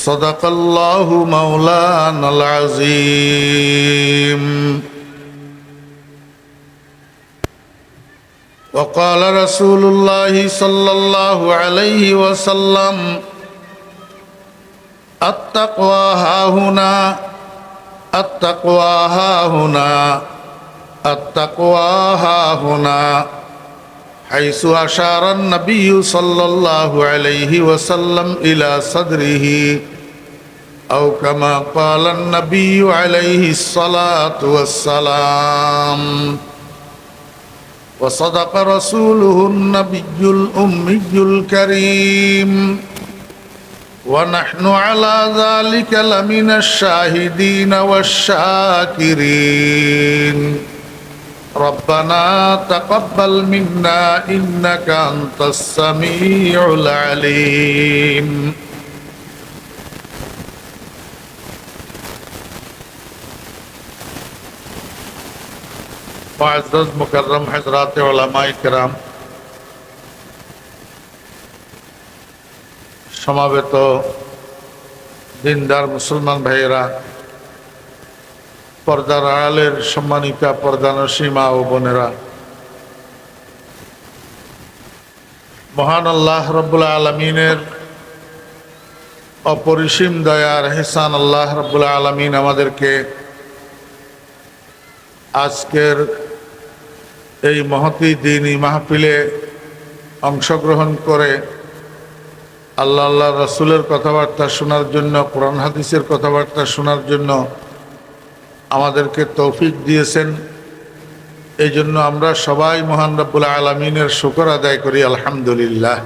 Speaker 1: صدق الله مولانا العظيم. وقال رسول الله صلى الله عليه وسلم التقوى هاهنا التقوى هاهنا التقوى هاهنا حيث أشار النبي صلى الله عليه وسلم إلى صدره أو كما قال النبي عليه الصلاة والسلام.
Speaker 2: وصدق رسوله النبي الأمي الكريم ونحن على ذلك لمن الشاهدين والشاكرين ربنا تقبل منا إنك أنت السميع العليم معزز مکرم حضرات علماء کرام, সমাবেত দিনদার মুসলমান ভাইয়েরা, পর্দার আড়ালের সম্মানিতা পর্দানসী মা ও বোনেরা, মহান আল্লাহ রব্বুল আলমিনের অপরিসীম দয়ার হেসান আল্লাহ রব্বুল আলমিন আমাদেরকে আজকের এই মহতী দ্বীনি মাহফিলে অংশগ্রহণ করে আল্লাহ রসুলের কথাবার্তা শোনার জন্য, কোরআন হাদিসের কথাবার্তা শোনার জন্য আমাদেরকে তৌফিক দিয়েছেন। এই জন্য আমরা সবাই মহান রব্বুল আলমিনের শুকর আদায় করি, আলহামদুলিল্লাহ।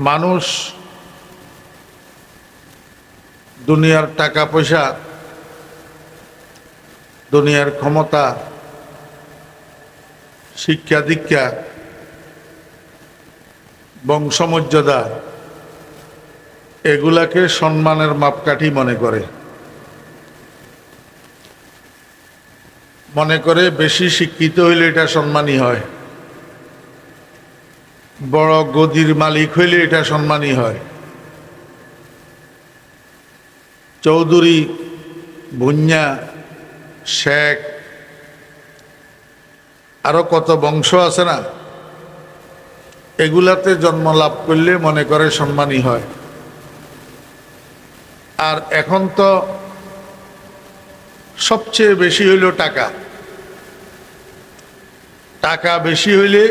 Speaker 2: মানুষ দুনিয়ার টাকা পয়সা, দুনিয়ার ক্ষমতা, শিক্ষা দীক্ষা, বংশমর্যাদা এগুলাকে সম্মানের মাপকাঠি মনে করে বেশি শিক্ষিত হইলে এটা সম্মানী হয়, বড় গদির মালিক হইলে এটা সম্মানী হয়, চৌধুরী, ভুঁইয়া, শেখ, আরো কত বংশ আছে না, এগুলাতে জন্ম লাভ করলে মনে করে সম্মানী হয়। আর এখন তো সবচেয়ে বেশি হইল টাকা। টাকা বেশি হইলে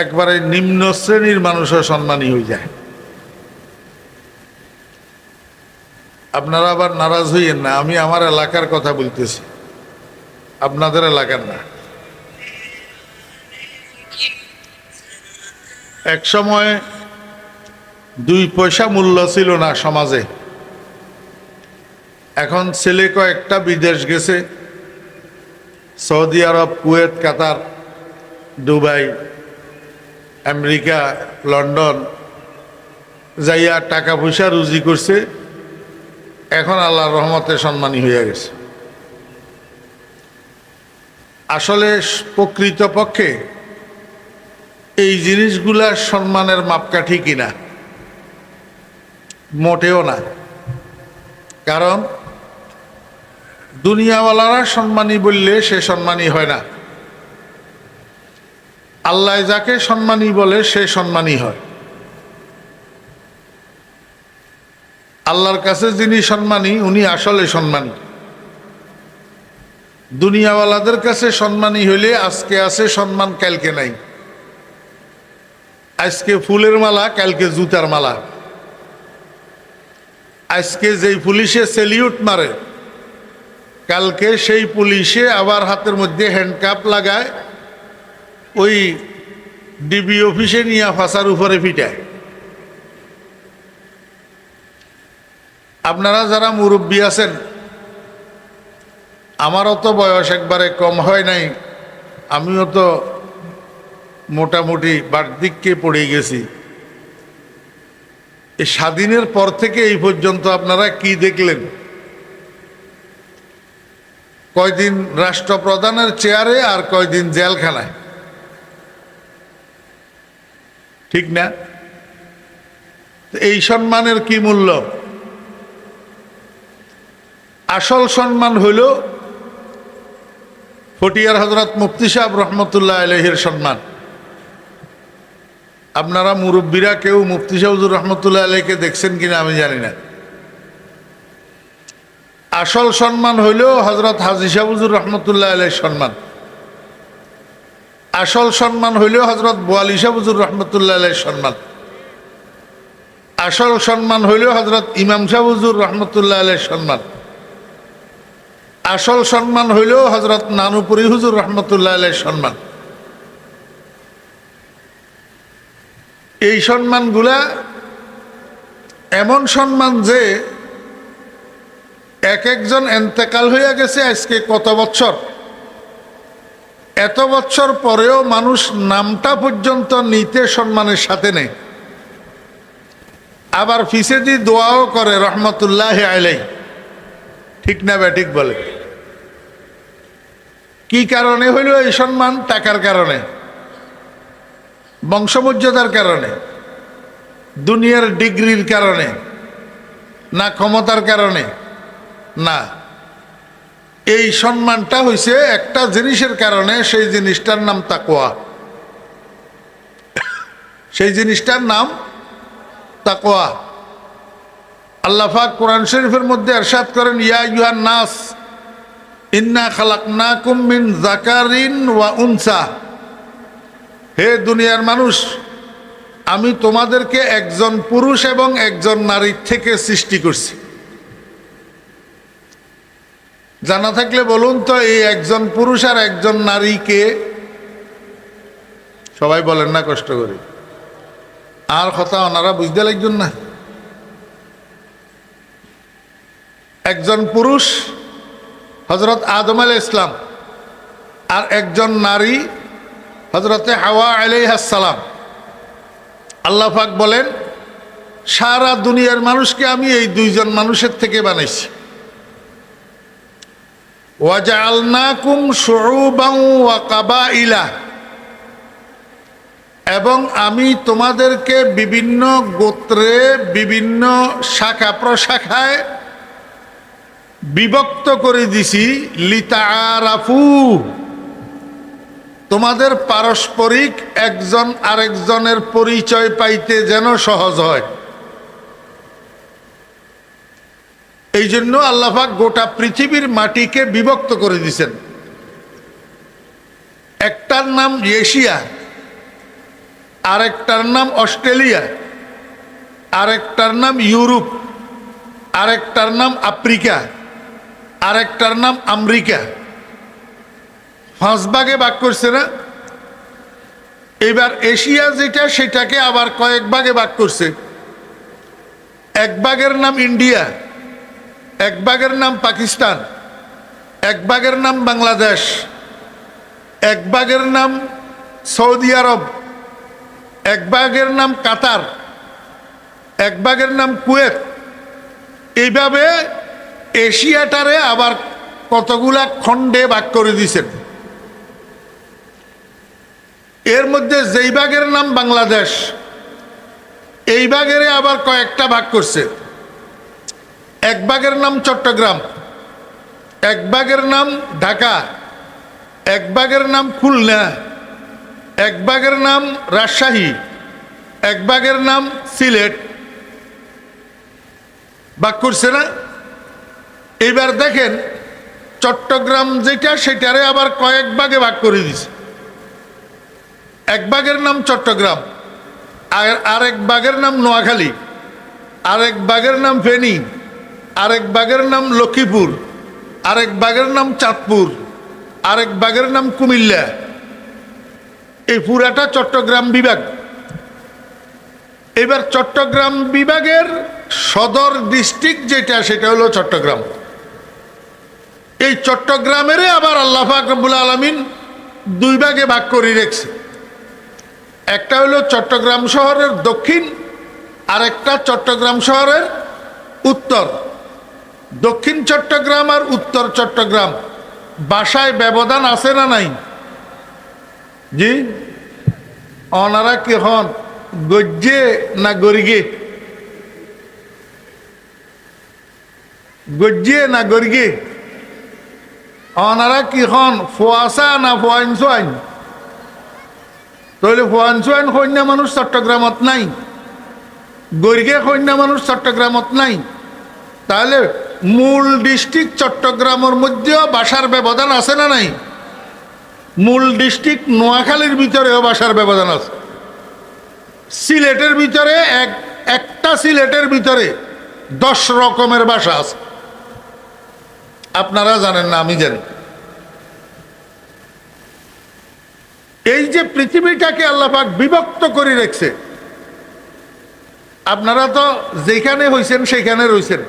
Speaker 2: একবারে নিম্ন শ্রেণীর মানুষও সম্মানী হয়ে যায়। আপনারা আবার নারাজ হইয়েন না, আমি আমার এলাকার কথা বলতেছি, আপনাদের এলাকার না। এক সময় 2 পয়সা মূল্য ছিল না সমাজে। এখন ছেলে কয়েকটা বিদেশ গেছে, সৌদি আরব, কুয়েত, কাতার, দুবাই, আমেরিকা, লন্ডন যাইয়া টাকা পয়সা রুজি করছে। এখন আল্লাহর রহমতে সম্মানী হইয়া গেছে। আসলে প্রকৃতপক্ষে এই জিনিসগুলা সম্মানের মাপকাঠি কিনা? মোটেও না। কারণ দুনিয়াওয়ালারা সম্মানী বললে সে সম্মানী হয় না। আল্লাহ যাকে সম্মানী বলে সে সম্মানী হয়। আল্লাহর কাছে যিনি সম্মানী উনি আসলে সম্মানী। দুনিয়াওয়ালাদের কাছে সম্মানী হইলে আজকে আছে সম্মান, কালকে নাই। আজকে ফুলের মালা, কালকে জুতার মালা। আজকে যেই পুলিশে সেলিউট মারে, কালকে সেই পুলিশে আবার হাতের মধ্যে হ্যান্ডকাপ লাগায় ওই ডিবি অফিসে নিয়ে ফাঁসার উপরে পিটায়। আপনারা যারা মুরব্বী আছেন, আমারও তো বয়স একবারে কম হয় নাই, আমিও তো মোটামুটি বার্ধক্যে পড়ে গেছি। এই স্বাধীনের পর থেকে এই পর্যন্ত আপনারা কি দেখলেন? কয়দিন রাষ্ট্রপ্রধানের চেয়ারে আর কয়দিন জেলখানায়, ঠিক না? এই সম্মানের কি মূল্য? আসল সম্মান হইল ফটিয়ার হযরত মুফতি সাহেব রহমতুল্লাহ আলাইহির সম্মান। আপনারা মুরব্বীরা কেউ মুফতি সাহেব হুজুর রহমতুল্লাহ আলাইহিকে দেখছেন কিনা আমি জানি না। আসল সম্মান হইল হযরত হাজী সাহেব হুজুর রহমতুল্লাহ আলাইহির সম্মান। আসল সম্মান হইল হযরত বোয়ালি সাহেব হুজুর রহমতুল্লাহ আলাইহির সম্মান। আসল সম্মান হইল হজরত ইমাম শাহ হুজুর রহমতুল্লাহ আলাইহির সম্মান, আসল সম্মান হইল হজরত নানুপুরি হুজুর রহমতুল্লাহ আলাইহির সম্মান। এই সম্মানগুলা এমন সম্মান যে এক একজন এন্তেকাল হইয়া গেছে আজকে কত বছর, এত বছর পরেও মানুষ নামটা পর্যন্ত নিতে সম্মানের সাথে নেই, আবার ফিসেদি দোয়াও করে রহমতুল্লাহ আলাই। ঠিক না ঠিক বলে? কি কারণে হইল এই সম্মান? টাকার কারণে, বংশমর্যাদার কারণে, দুনিয়ার ডিগ্রির কারণে না, ক্ষমতার কারণে না। এই সম্মানটা হইছে একটা জিনিসের কারণে, সেই জিনিসটার নাম তাকওয়া। সেই জিনিসটার নাম তাকওয়া। আল্লাহ পাক কোরআন শরীফের মধ্যে ইরশাদ করেন, ইয়া আইয়ুহান নাস ইন্না খালাকনাকুম মিন যাকারিন ওয়া উনসা, হে দুনিয়ার মানুষ, আমি তোমাদেরকে একজন পুরুষ এবং একজন নারীর থেকে সৃষ্টি করছি। জানা থাকলে বলুন তো, এই একজন পুরুষ আর একজন নারীকে? সবাই বলেন না, কষ্ট করে। আর কথা ওনারা বুঝতে লাগছেন না। একজন পুরুষ হজরত আদম আলাইহিস সালাম, আর একজন নারী হজরতে হাওয়া আলাইহিস সালাম। আল্লাহ পাক বলেন, সারা দুনিয়ার মানুষকে আমি এই দুইজন মানুষের থেকে বানাইছি। ওয়াজআলনাকুম শুউবান ওয়া কাবাইলা, এবং আমি তোমাদেরকে বিভিন্ন গোত্রে, বিভিন্ন শাখা প্রশাখায় বিভক্ত করে দিছি। লিতাআরাফু, তোমাদের পারস্পরিক একজন আরেকজনের পরিচয় পাইতে যেন সহজ হয়। এই জন্য আল্লাহ পাক গোটা পৃথিবীর মাটিকে বিভক্ত করে দিয়েছেন। একটার নাম এশিয়া, আরেকটার নাম অস্ট্রেলিয়া, আরেকটার নাম ইউরোপ, আরেকটার নাম আফ্রিকা, আরেকটার নাম আমেরিকা। 5 ভাগে ভাগ করছে না? এবার এশিয়া যেটা, সেটাকে আবার কয়েক ভাগে ভাগ করছে। এক ভাগের নাম ইন্ডিয়া, এক ভাগের নাম পাকিস্তান, এক ভাগের নাম বাংলাদেশ, এক ভাগের নাম সৌদি আরব, এক ভাগের নাম কাতার, এক ভাগের নাম কুয়েত। এইভাবে এশিয়াটারে আবার কতগুলা খণ্ডে ভাগ করে দিয়েছেন। এর মধ্যে যেই ভাগের নাম বাংলাদেশ, এই ভাগের আবার কয়েকটা ভাগ করছে। এক ভাগের নাম চট্টগ্রাম, এক ভাগের নাম ঢাকা, এক ভাগের নাম খুলনা, এক ভাগের নাম রাজশাহী, এক ভাগের নাম সিলেট। ভাগ করছে না? এইবার দেখেন, চট্টগ্রাম যেটা, সেটারে আবার কয়েক ভাগে ভাগ করে দিছে। এক ভাগের নাম চট্টগ্রাম, আরেক ভাগের নাম নোয়াখালী, আরেক ভাগের নাম ফেনী, আরেক ভাগের নাম লক্ষ্মীপুর, আরেক ভাগের নাম চাঁদপুর, আরেক ভাগের নাম কুমিল্লা। এই পুরাটা চট্টগ্রাম বিভাগ। এবার চট্টগ্রাম বিভাগের সদর ডিস্ট্রিক্ট যেটা, সেটা হলো চট্টগ্রাম। এই চট্টগ্রামের আবার আল্লাহ পাক রব্বুল আলামিন 2 ভাগে ভাগ করে রেখেছে। একটা হলো চট্টগ্রাম শহরের দক্ষিণ, আর একটা চট্টগ্রাম শহরের উত্তর। দক্ষিণ চট্টগ্রাম আর উত্তর চট্টগ্রাম ভাষায় ব্যবধান আছে না নাই? জি, ওনারা কি হন, গজ্জে না গরিগে? গজ্জে না গরিগে? ওনারা কি হন, ফোয়াশা না ফোয়াইন? তাহলে ফোয়াইন কন্যা মানুষ চট্টগ্রামত নাই, গরিগে কন্যা মানুষ চট্টগ্রামত নাই। তাহলে মূল ডিস্ট্রিক্ট চট্টগ্রামের মধ্যেও ভাষার ব্যবধান আছে না নাই? মূল ডিস্ট্রিক্ট নোয়াখালীর ভিতরেও ভাষার ব্যবধান আছে। সিলেটের ভিতরে
Speaker 1: একটা সিলেটের ভিতরে 10 রকমের ভাষা আছে। আপনারা জানেন না, আমি জানি। এই যে পৃথিবীটাকে আল্লাহ পাক বিভক্ত করে রেখেছে, আপনারা তো যেখানে হইছেন সেখানে রইছেন।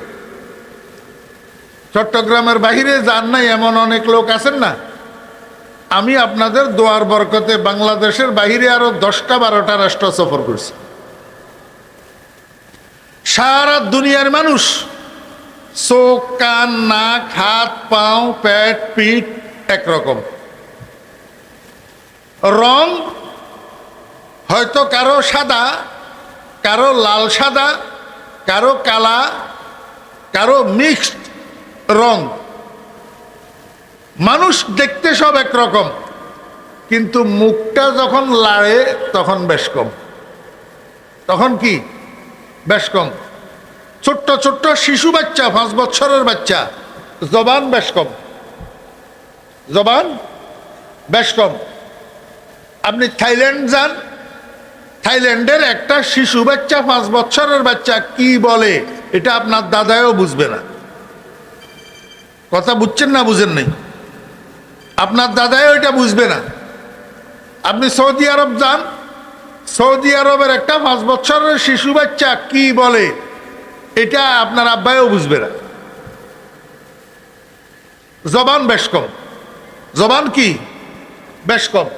Speaker 1: চট্টগ্রামের বাহিরে যান নাই এমন অনেক লোক আছেন না। আমি আপনাদের দোয়ার বরকতে বাংলাদেশের বাহিরে আরো 10টা-12টা রাষ্ট্র সফর করছি। সারা দুনিয়ার মানুষ, চোখ, কান, নাক, হাত, পাও, পেট, পিঠ একরকম। রং হয়তো কারো সাদা, কারো লাল সাদা, কারো কালা, কারো মিক্সড রং। মানুষ দেখতে সব একরকম, কিন্তু মুখটা যখন লাড়ে তখন বেশ কম। তখন কি বেশ কম। ছোট্ট ছোট্ট শিশু বাচ্চা, 5 বছরের বাচ্চা, জবান বেশ কম, জবান বেশ কম। আপনি থাইল্যান্ড যান, থাইল্যান্ডের একটা শিশু বাচ্চা, 5 বছরের বাচ্চা কি বলে এটা আপনার দাদাও বুঝবে না। কথা বুঝছেন না বুঝেন নাই? আপনার দাদাও এটা বুঝবে না। আপনি সৌদি আরব যান, সৌদি আরবের একটা 5 বছরের শিশু বাচ্চা কি বলে এটা আপনার আব্বাও বুঝবে না। জবান বেশ কম। জবান কি বেশ কম।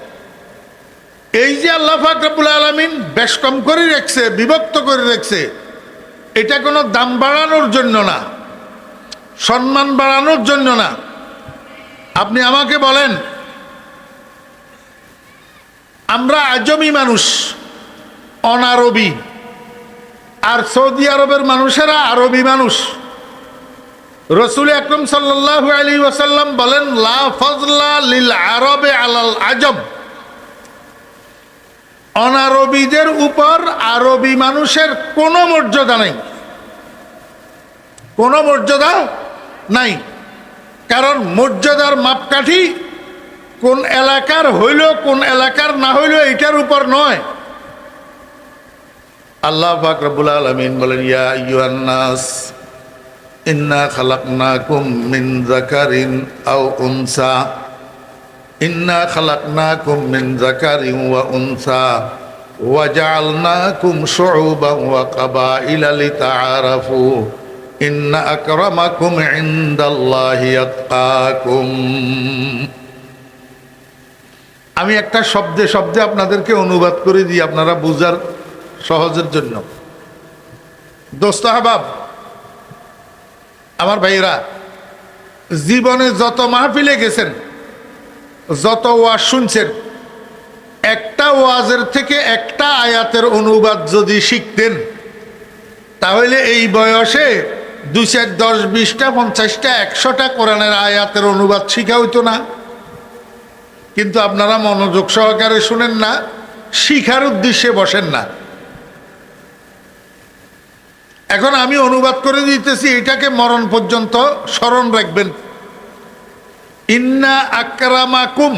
Speaker 1: এই যে আল্লাহ পাক রব্বুল আলামিন বেশ কম করে রেখেছে, বিভক্ত করে রেখেছে, এটা কোনো দাম বাড়ানোর জন্য না, সম্মান বাড়ানোর জন্য না। আপনি আমাকে বলেন, আমরা আজমি মানুষ, অনারবি, আর সৌদি আরবের মানুষেরা আরবি মানুষ। রসুল আকরম সাল্লাল্লাহু আলাইহি ওয়াসাল্লাম বলেন, লা ফাজলা লিল আরবে আলাল আজম। অনারবিদের উপর আরবি মানুষের কোনো মর্যাদা নাই, কোনো মর্যাদা নাই। কারণ মর্যাদার মাপকাঠি কোন এলাকার হইল কোন এলাকার না হইল এটার উপর নয়। আল্লাহ পাক রব্বুল আলামিন বলেন, ইয়া আইয়ুহান নাস ইন্না খালাকনাকুম মিন যাকারিন আও উনসা, ইন্না খালাকনাকুম মিন যাকারিন ওয়া উনসা ওয়া জাআলনাকুম শুউবান ওয়া কাবাইলা লিতাআরাফু ইন্না আকরামাকুম ইনদাল্লাহি আতকাকুম। আমি একটা শব্দে শব্দে আপনাদেরকে অনুবাদ করে দিই আপনারা বুঝার সহজের জন্য। দোস্ত আহবাব, আমার ভাইরা, জীবনে যত মাহফিলে গেছেন, যত ওয়াজ শুনছেন, একটা ওয়াজের থেকে একটা আয়াতের অনুবাদ যদি শিখতেন, তাহলে এই বয়সে 2, 4, 10, 20টা, 50টা, 100টা কোরআনের আয়াতের অনুবাদ শিখা হইতো না। কিন্তু আপনারা মনোযোগ সহকারে শুনেন না, শিখার উদ্দেশ্যে বসেন না। এখন আমি অনুবাদ করে দিতেছি, এটাকে মরণ পর্যন্ত স্মরণ রাখবেন। ইন্না আকরামাকুম,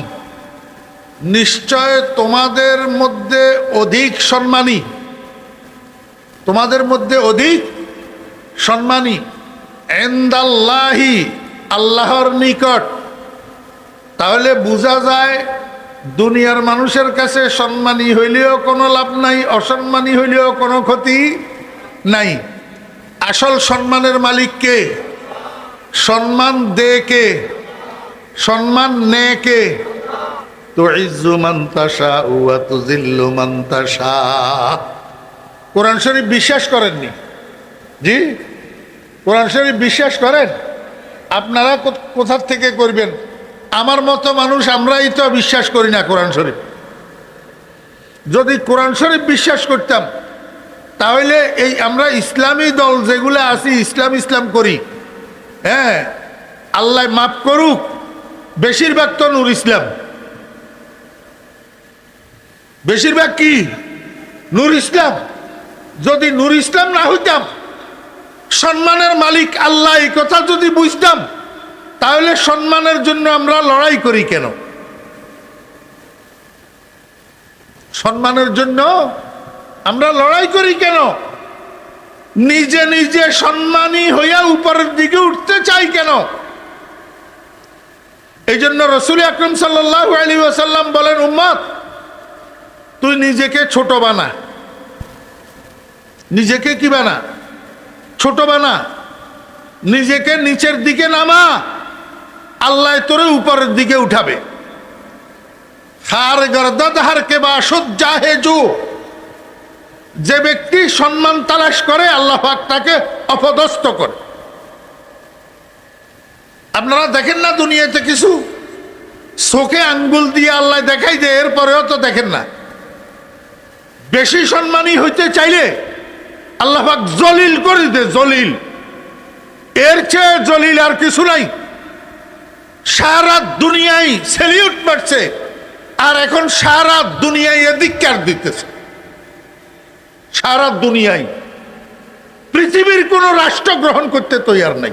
Speaker 1: নিশ্চয় তোমাদের মধ্যে অধিক সম্মানী, তোমাদের মধ্যে অধিক সম্মানী, ইনদাল্লাহি, আল্লাহর নিকট। তাহলে বোঝা যায় দুনিয়ার মানুষের কাছে সম্মানী হইলেও কোনো লাভ নাই, অসম্মানী হইলেও কোনো ক্ষতি নাই। আসল সম্মানের মালিক কে? সম্মান দে কে? সম্মান নে কে? তুইজ্জু মান তাশা ওয়া তুযিল্লু মান তাশা। কোরআন শরীফ বিশ্বাস করেননি? জি, কোরআন শরীফ বিশ্বাস করেন? আপনারা কোথা থেকে করবেন? আমার মতো মানুষ আমরাই তো বিশ্বাস করি না কোরআন শরীফ। যদি কোরআন শরীফ বিশ্বাস করতাম তাহলে এই আমরা ইসলামী দল যেগুলো আছি, ইসলাম ইসলাম করি, হ্যাঁ, আল্লাহ মাফ করুক, বেশিরভাগ তো নূর ইসলাম। বেশিরভাগ কি নূর ইসলাম। যদি নূর ইসলাম না হইতাম, সম্মানের মালিক আল্লাহ, এই কথা যদি বুঝতাম, তাহলে সম্মানের জন্য আমরা লড়াই করি কেন? সম্মানের জন্য আমরা লড়াই করি কেন?
Speaker 2: নিজে নিজে সম্মানী হইয়া উপরের দিকে উঠতে চাই কেন? এই জন্য রসুল আকরাম সাল্লাল্লাহু আলাইহি ওয়াসাল্লাম বলেন, উম্মত তুই নিজেকে ছোট বানা, নিজেকে কি বানা? ছোট বানা, নিজেকে নিচের দিকে নামা, আল্লাহ তোরে উপরের দিকে উঠাবে। হার গর্দত হার কে বাসুদ জাহেজু, যে ব্যক্তি সম্মান তালাশ করে আল্লাহ পাক তাকে অপদস্থ করে। আপনারা দেখেন না দুনিয়াতে কিছু চোখে আঙ্গুল দিয়ে আল্লাহ দেখাই দেয়, এরপরেও তো দেখেন না। বেশি সম্মানী হইতে চাইলে আল্লাহ পাক জলিল করে দে, জলিল। এর চেয়ে জলিল আর কিছু নাই। সারা দুনিয়ায় সেলিউট মারছে, আর এখন সারা দুনিয়ায় ধিক্কার দিতেছে। সারা দুনিয়ায় পৃথিবীর কোন রাষ্ট্র গ্রহণ করতে তৈয়ার নাই।